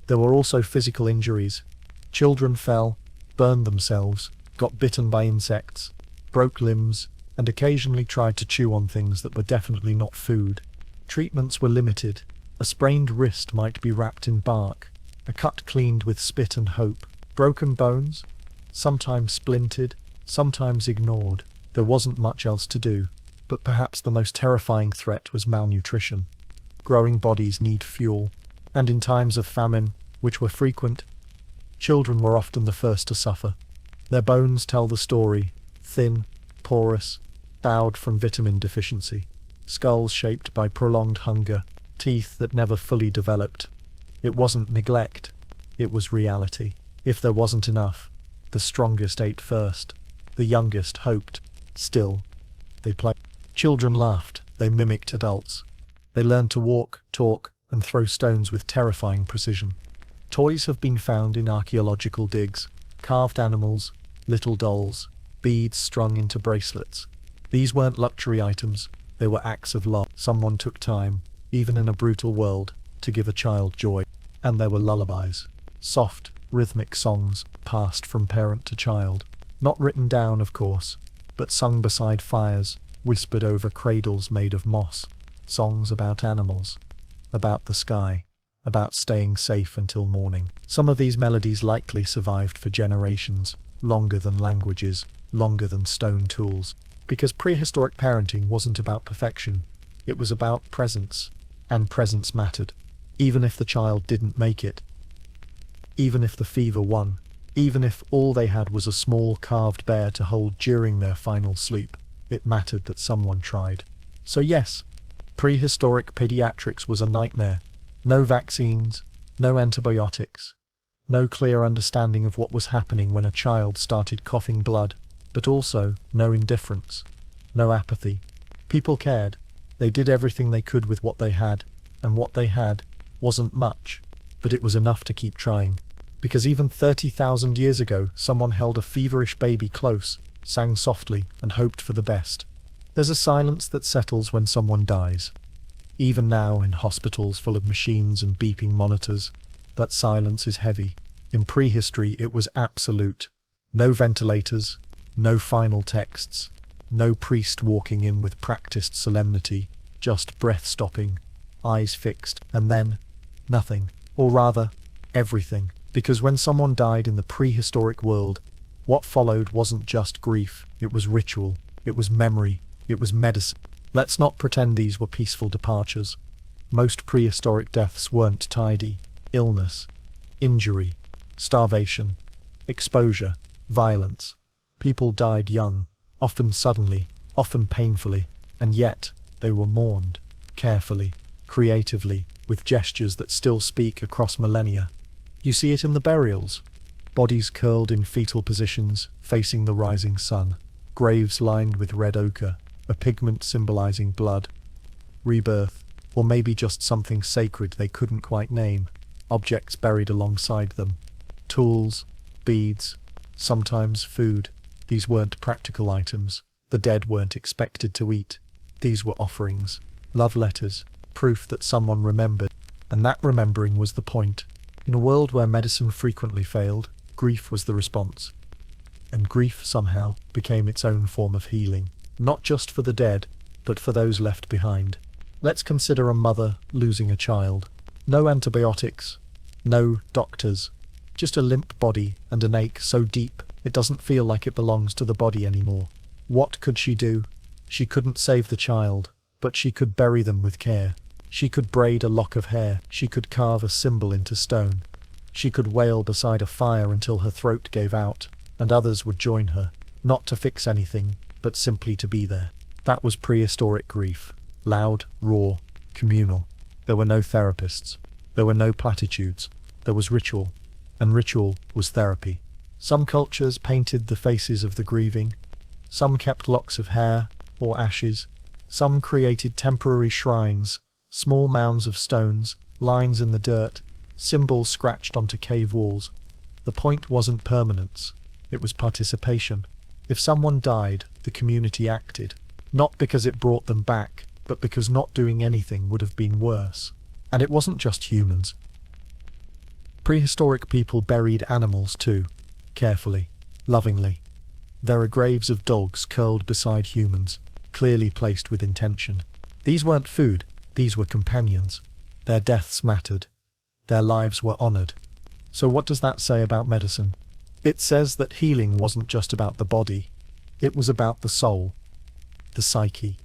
There were also physical injuries. Children fell, burned themselves, got bitten by insects, broke limbs, and occasionally tried to chew on things that were definitely not food. Treatments were limited. A sprained wrist might be wrapped in bark, a cut cleaned with spit and hope. Broken bones? Sometimes splintered, sometimes ignored. There wasn't much else to do. But perhaps the most terrifying threat was malnutrition. Growing bodies need fuel, and in times of famine, which were frequent, children were often the first to suffer. Their bones tell the story, thin, porous, bowed from vitamin deficiency, skulls shaped by prolonged hunger, teeth that never fully developed. It wasn't neglect, it was reality. If there wasn't enough, the strongest ate first, the youngest hoped. Still, they played. Children laughed, they mimicked adults. They learned to walk, talk, and throw stones with terrifying precision. Toys have been found in archaeological digs, carved animals, little dolls, beads strung into bracelets. These weren't luxury items, they were acts of love. Someone took time, even in a brutal world, to give a child joy. And there were lullabies. Soft, rhythmic songs, passed from parent to child. Not written down, of course, but sung beside fires, whispered over cradles made of moss. Songs about animals, about the sky, about staying safe until morning. Some of these melodies likely survived for generations, longer than languages, longer than stone tools. Because prehistoric parenting wasn't about perfection, it was about presence, and presence mattered. Even if the child didn't make it, even if the fever won, even if all they had was a small carved bear to hold during their final sleep, it mattered that someone tried. So yes, prehistoric pediatrics was a nightmare. No vaccines, no antibiotics, no clear understanding of what was happening when a child started coughing blood, but also no indifference, no apathy. People cared. They did everything they could with what they had, and what they had wasn't much, but it was enough to keep trying. Because even 30,000 years ago, someone held a feverish baby close, sang softly, and hoped for the best. There's a silence that settles when someone dies. Even now, in hospitals full of machines and beeping monitors, that silence is heavy. In prehistory, it was absolute. No ventilators, no final texts, no priest walking in with practiced solemnity, just breath-stopping, eyes fixed, and then nothing. Or rather, everything. Because when someone died in the prehistoric world, what followed wasn't just grief, it was ritual, it was memory, it was medicine. Let's not pretend these were peaceful departures. Most prehistoric deaths weren't tidy. Illness, injury, starvation, exposure, violence. People died young, often suddenly, often painfully, and yet they were mourned, carefully, creatively, with gestures that still speak across millennia. You see it in the burials. Bodies curled in fetal positions, facing the rising sun. Graves lined with red ochre, a pigment symbolizing blood, rebirth, or maybe just something sacred they couldn't quite name. Objects buried alongside them. Tools, beads, sometimes food. These weren't practical items. The dead weren't expected to eat. These were offerings, love letters, proof that someone remembered. And that remembering was the point. In a world where medicine frequently failed, grief was the response. And grief somehow became its own form of healing, not just for the dead, but for those left behind. Let's consider a mother losing a child. No antibiotics, no doctors, just a limp body and an ache so deep it doesn't feel like it belongs to the body anymore. What could she do? She couldn't save the child, but she could bury them with care. She could braid a lock of hair, she could carve a symbol into stone. She could wail beside a fire until her throat gave out, and others would join her, not to fix anything, but simply to be there. That was prehistoric grief. Loud, raw, communal. There were no therapists. There were no platitudes. There was ritual. And ritual was therapy. Some cultures painted the faces of the grieving. Some kept locks of hair, or ashes. Some created temporary shrines, small mounds of stones, lines in the dirt, symbols scratched onto cave walls. The point wasn't permanence. It was participation. If someone died, the community acted. Not because it brought them back, but because not doing anything would have been worse. And it wasn't just humans. Prehistoric people buried animals too, carefully, lovingly. There are graves of dogs curled beside humans, clearly placed with intention. These weren't food, these were companions. Their deaths mattered. Their lives were honored. So what does that say about medicine? It says that healing wasn't just about the body. It was about the soul, the psyche,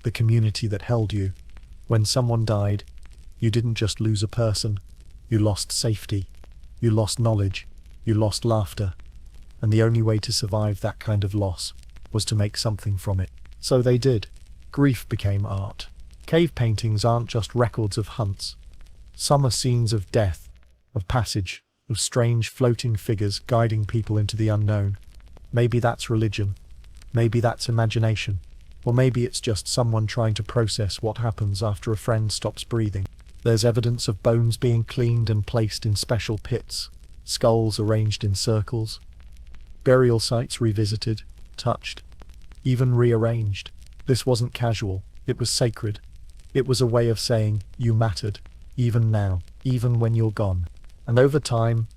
the community that held you. When someone died, you didn't just lose a person. You lost safety. You lost knowledge. You lost laughter. And the only way to survive that kind of loss was to make something from it. So they did. Grief became art. Cave paintings aren't just records of hunts. Some are scenes of death, of passage, of strange floating figures guiding people into the unknown. Maybe that's religion. Maybe that's imagination. Or maybe it's just someone trying to process what happens after a friend stops breathing. There's evidence of bones being cleaned and placed in special pits, skulls arranged in circles, burial sites revisited, touched, even rearranged. This wasn't casual, it was sacred. It was a way of saying, you mattered, even now, even when you're gone. And over time,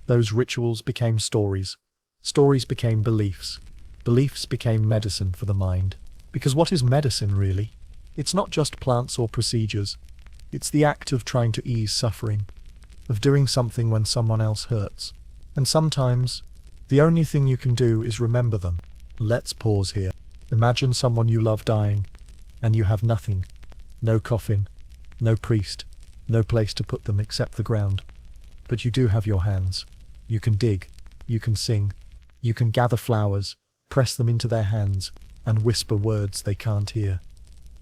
those rituals became stories. Stories became beliefs. Beliefs became medicine for the mind. Because what is medicine, really? It's not just plants or procedures. It's the act of trying to ease suffering, of doing something when someone else hurts. And sometimes, the only thing you can do is remember them. Let's pause here. Imagine someone you love dying, and you have nothing. No coffin, no priest, no place to put them except the ground. But you do have your hands. You can dig, you can sing, you can gather flowers, press them into their hands, and whisper words they can't hear.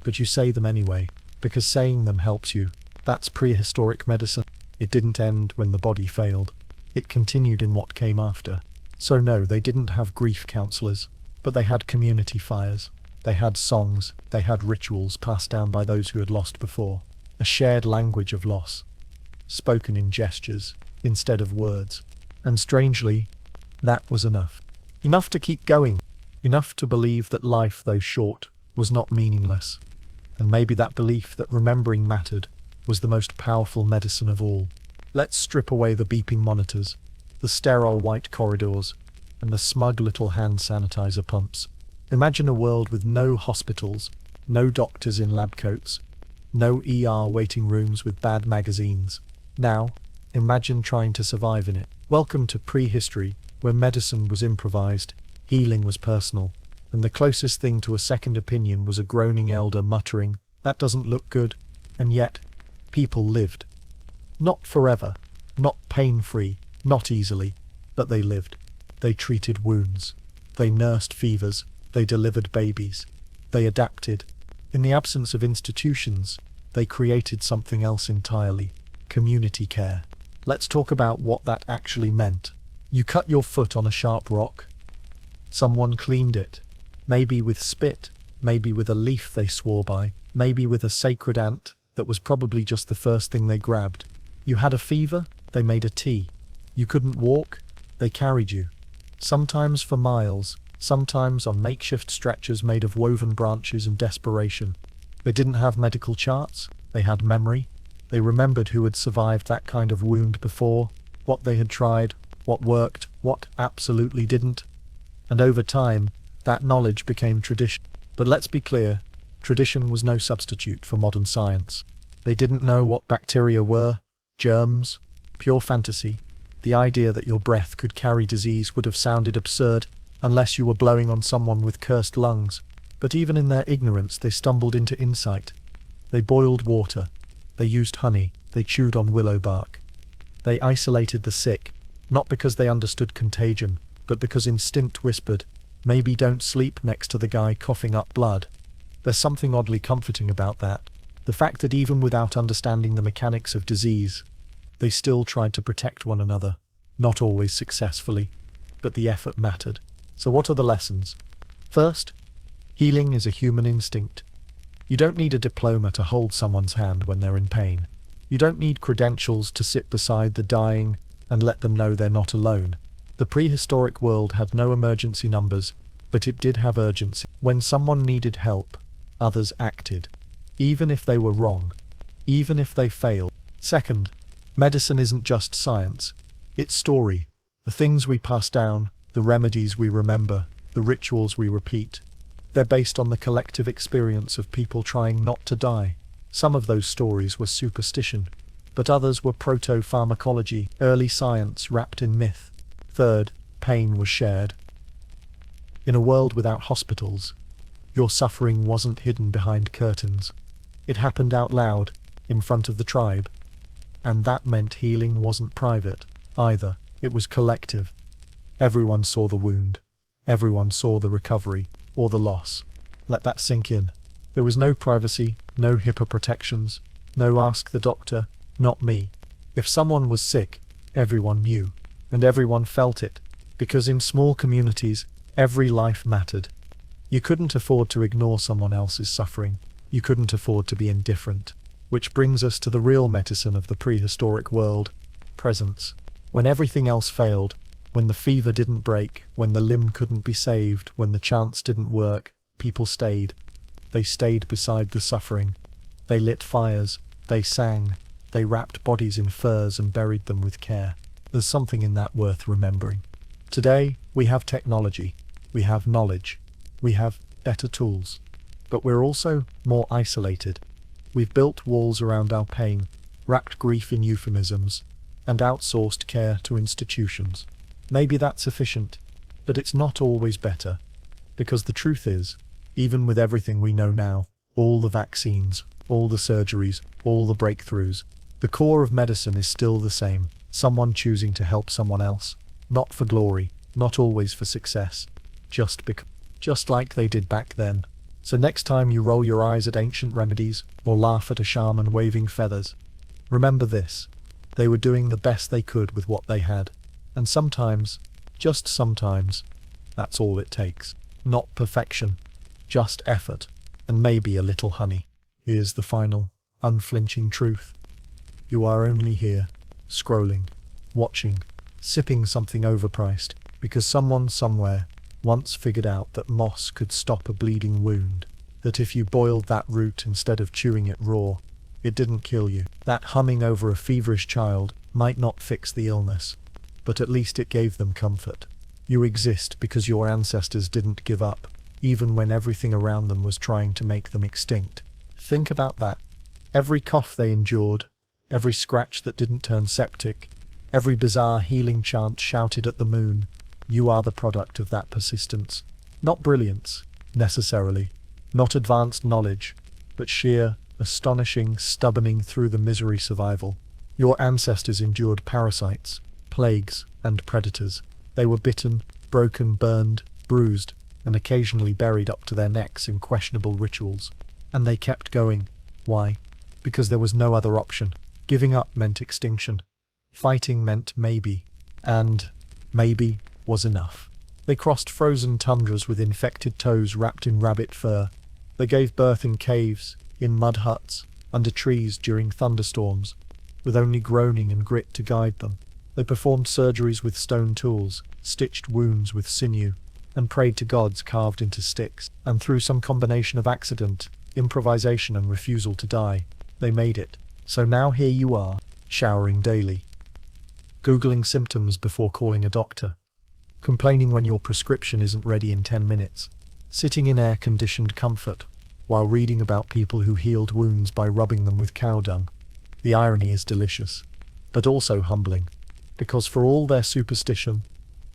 But you say them anyway, because saying them helps you. That's prehistoric medicine. It didn't end when the body failed. It continued in what came after. So no, they didn't have grief counselors, but they had community fires. They had songs, they had rituals passed down by those who had lost before. A shared language of loss, spoken in gestures instead of words. And strangely, that was enough. Enough to keep going. Enough to believe that life, though short, was not meaningless. And maybe that belief that remembering mattered was the most powerful medicine of all. Let's strip away the beeping monitors, the sterile white corridors, and the smug little hand sanitizer pumps. Imagine a world with no hospitals, no doctors in lab coats, no ER waiting rooms with bad magazines. Now, imagine trying to survive in it. Welcome to prehistory, where medicine was improvised, healing was personal, and the closest thing to a second opinion was a groaning elder muttering, "That doesn't look good." And yet, people lived. Not forever, not pain-free, not easily, but they lived. They treated wounds. They nursed fevers. They delivered babies. They adapted. In the absence of institutions, they created something else entirely: community care. Let's talk about what that actually meant. You cut your foot on a sharp rock. Someone cleaned it. Maybe with spit, maybe with a leaf they swore by, maybe with a sacred ant that was probably just the first thing they grabbed. You had a fever, they made a tea. You couldn't walk, they carried you. Sometimes for miles, sometimes on makeshift stretchers made of woven branches and desperation. They didn't have medical charts, they had memory. They remembered who had survived that kind of wound before, what they had tried, what worked, what absolutely didn't. And over time, that knowledge became tradition. But let's be clear, tradition was no substitute for modern science. They didn't know what bacteria were, germs, pure fantasy. The idea that your breath could carry disease would have sounded absurd, unless you were blowing on someone with cursed lungs. But even in their ignorance, they stumbled into insight. They boiled water, They used honey, they chewed on willow bark. They isolated the sick, not because they understood contagion, but because instinct whispered, maybe don't sleep next to the guy coughing up blood. There's something oddly comforting about that. The fact that even without understanding the mechanics of disease, they still tried to protect one another. Not always successfully, but the effort mattered. So what are the lessons? First, healing is a human instinct. You don't need a diploma to hold someone's hand when they're in pain. You don't need credentials to sit beside the dying and let them know they're not alone. The prehistoric world had no emergency numbers, but it did have urgency. When someone needed help, others acted, even if they were wrong, even if they failed. Second, medicine isn't just science, it's story. The things we pass down, the remedies we remember, the rituals we repeat, they're based on the collective experience of people trying not to die. Some of those stories were superstition, but others were proto-pharmacology, early science wrapped in myth. Third, pain was shared. In a world without hospitals, your suffering wasn't hidden behind curtains. It happened out loud, in front of the tribe. And that meant healing wasn't private, either. It was collective. Everyone saw the wound. Everyone saw the recovery, or the loss. Let that sink in. There was no privacy, no HIPAA protections, no ask the doctor, not me. If someone was sick, everyone knew, and everyone felt it, because in small communities, every life mattered. You couldn't afford to ignore someone else's suffering. You couldn't afford to be indifferent. Which brings us to the real medicine of the prehistoric world: presence. When everything else failed, when the fever didn't break, when the limb couldn't be saved, when the chants didn't work, people stayed. They stayed beside the suffering. They lit fires, they sang, they wrapped bodies in furs and buried them with care. There's something in that worth remembering. Today, we have technology, we have knowledge, we have better tools, but we're also more isolated. We've built walls around our pain, wrapped grief in euphemisms, and outsourced care to institutions. Maybe that's efficient, but it's not always better, because the truth is, even with everything we know now, all the vaccines, all the surgeries, all the breakthroughs, the core of medicine is still the same: someone choosing to help someone else, not for glory, not always for success, just like they did back then. So next time you roll your eyes at ancient remedies, or laugh at a shaman waving feathers, remember this: they were doing the best they could with what they had. And sometimes, just sometimes, that's all it takes. Not perfection, just effort, and maybe a little honey. Here's the final, unflinching truth. You are only here, scrolling, watching, sipping something overpriced, because someone somewhere once figured out that moss could stop a bleeding wound, that if you boiled that root instead of chewing it raw, it didn't kill you. That humming over a feverish child might not fix the illness, but at least it gave them comfort. You exist because your ancestors didn't give up, even when everything around them was trying to make them extinct. Think about that. Every cough they endured, every scratch that didn't turn septic, every bizarre healing chant shouted at the moon, you are the product of that persistence. Not brilliance, necessarily, not advanced knowledge, but sheer, astonishing, stubborning through the misery survival. Your ancestors endured parasites, plagues, and predators. They were bitten, broken, burned, bruised, and occasionally buried up to their necks in questionable rituals. And they kept going. Why? Because there was no other option. Giving up meant extinction. Fighting meant maybe. And maybe was enough. They crossed frozen tundras with infected toes wrapped in rabbit fur. They gave birth in caves, in mud huts, under trees during thunderstorms, with only groaning and grit to guide them. They performed surgeries with stone tools, stitched wounds with sinew, and prayed to gods carved into sticks. And through some combination of accident, improvisation, and refusal to die, they made it. So now here you are, showering daily, Googling symptoms before calling a doctor, complaining when your prescription isn't ready in 10 minutes, sitting in air-conditioned comfort while reading about people who healed wounds by rubbing them with cow dung. The irony is delicious, but also humbling, because for all their superstition,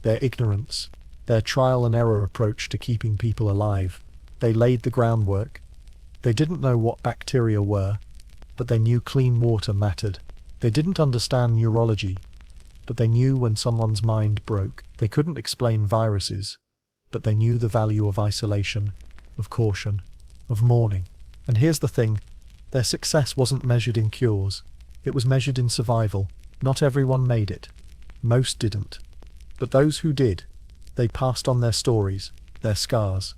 their ignorance, their trial and error approach to keeping people alive, they laid the groundwork. They didn't know what bacteria were. but they knew clean water mattered. They didn't understand neurology, but they knew when someone's mind broke. They couldn't explain viruses, but they knew the value of isolation, of caution, of mourning. And here's the thing, their success wasn't measured in cures, it was measured in survival. Not everyone made it. Most didn't. But those who did, they passed on their stories, their scars,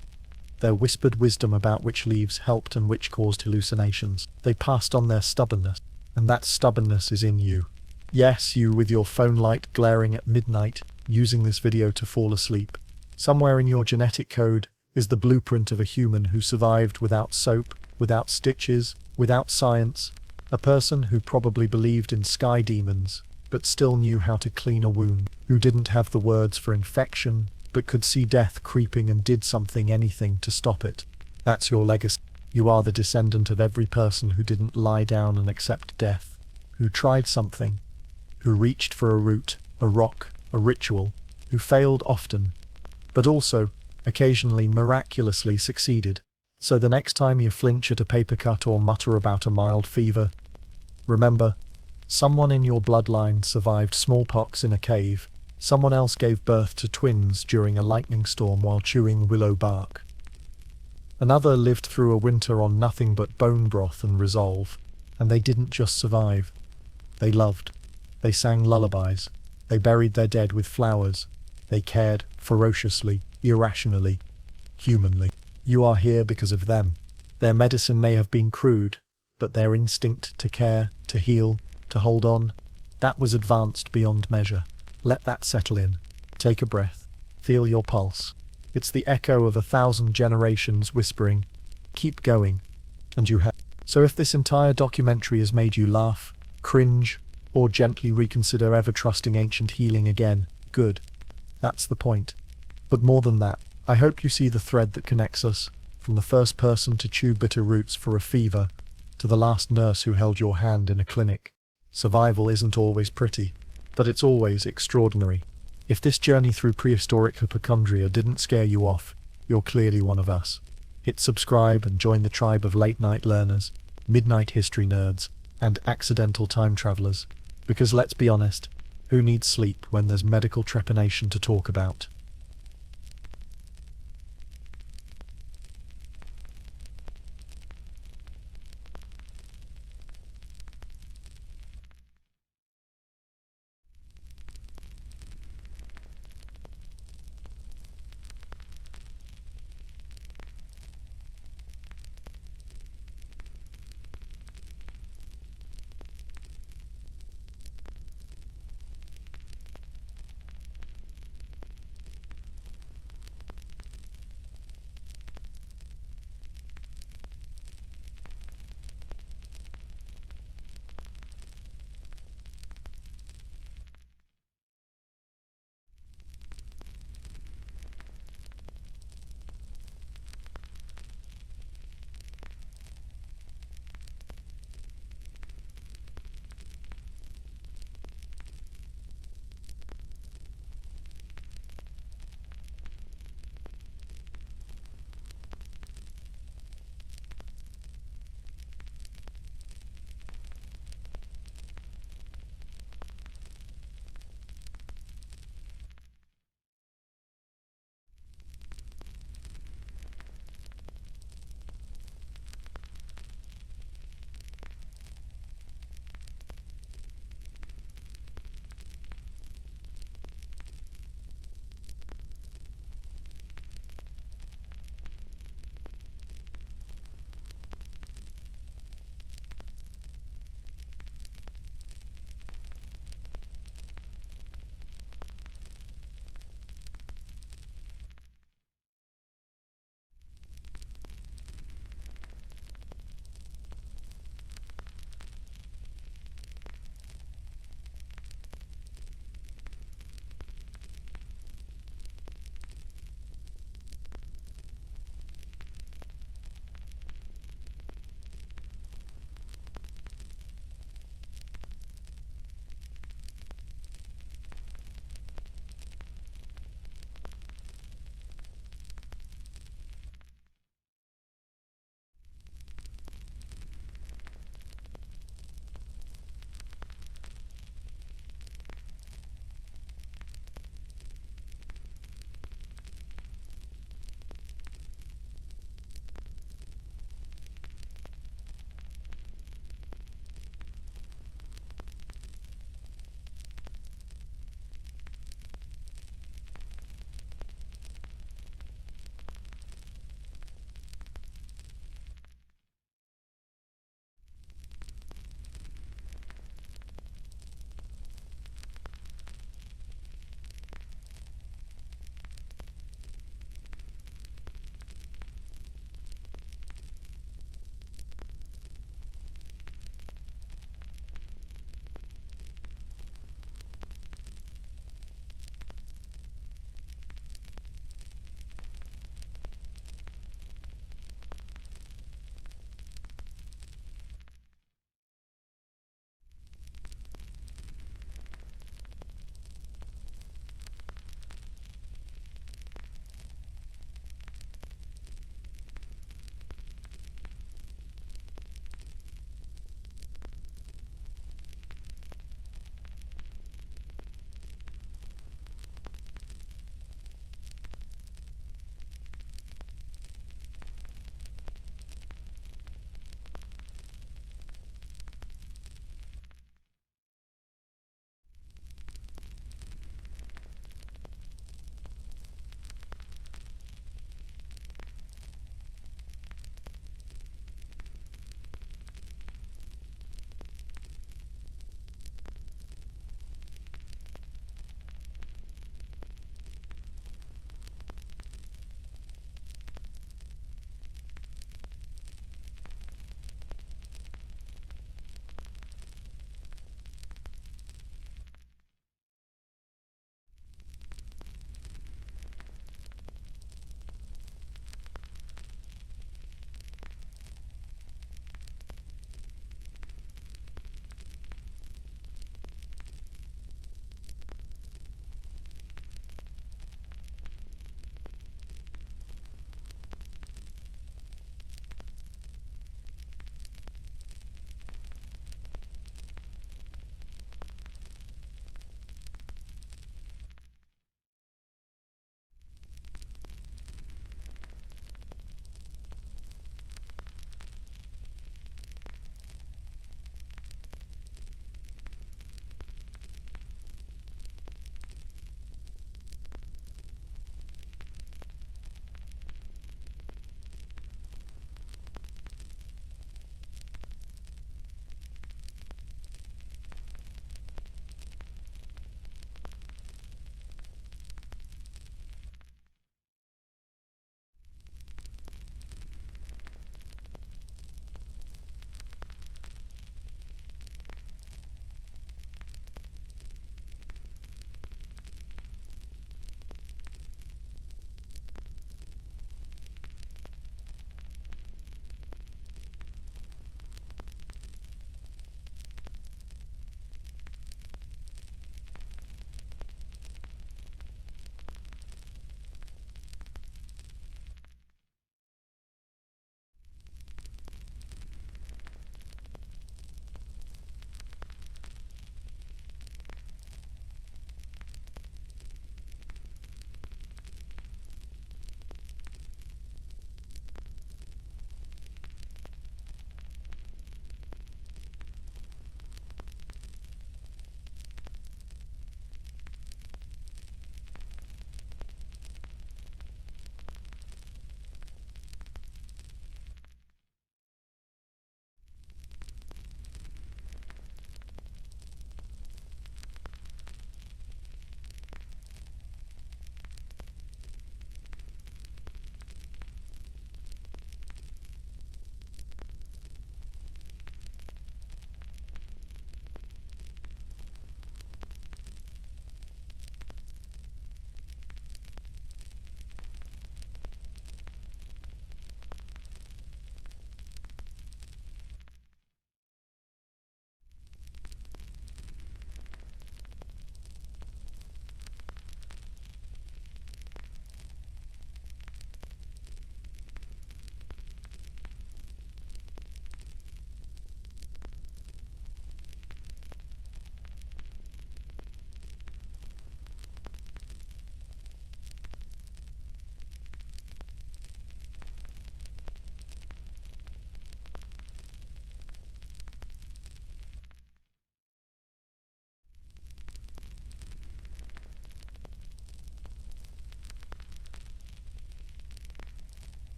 their whispered wisdom about which leaves helped and which caused hallucinations. They passed on their stubbornness, and that stubbornness is in you. Yes, you with your phone light glaring at midnight, using this video to fall asleep. Somewhere in your genetic code is the blueprint of a human who survived without soap, without stitches, without science. A person who probably believed in sky demons, but still knew how to clean a wound. Who didn't have the words for infection, but could see death creeping and did anything to stop it. That's your legacy. You are the descendant of every person who didn't lie down and accept death, who tried something, who reached for a root, a rock, a ritual, who failed often, but also, occasionally miraculously succeeded. So the next time you flinch at a paper cut or mutter about a mild fever, remember, someone in your bloodline survived smallpox in a cave, someone else gave birth to twins during a lightning storm while chewing willow bark. Another lived through a winter on nothing but bone broth and resolve, and they didn't just survive. They loved. They sang lullabies. They buried their dead with flowers. They cared, ferociously, irrationally, humanly. You are here because of them. Their medicine may have been crude, but their instinct to care, to heal, to hold on, that was advanced beyond measure. Let that settle in. Take a breath. Feel your pulse. It's the echo of 1,000 generations whispering, keep going, and you have. So if this entire documentary has made you laugh, cringe, or gently reconsider ever trusting ancient healing again, good. That's the point. But more than that, I hope you see the thread that connects us, from the first person to chew bitter roots for a fever, to the last nurse who held your hand in a clinic. Survival isn't always pretty, but it's always extraordinary. If this journey through prehistoric hypochondria didn't scare you off, you're clearly one of us. Hit subscribe and join the tribe of late-night learners, midnight history nerds, and accidental time travelers. Because let's be honest, who needs sleep when there's medical trepanation to talk about?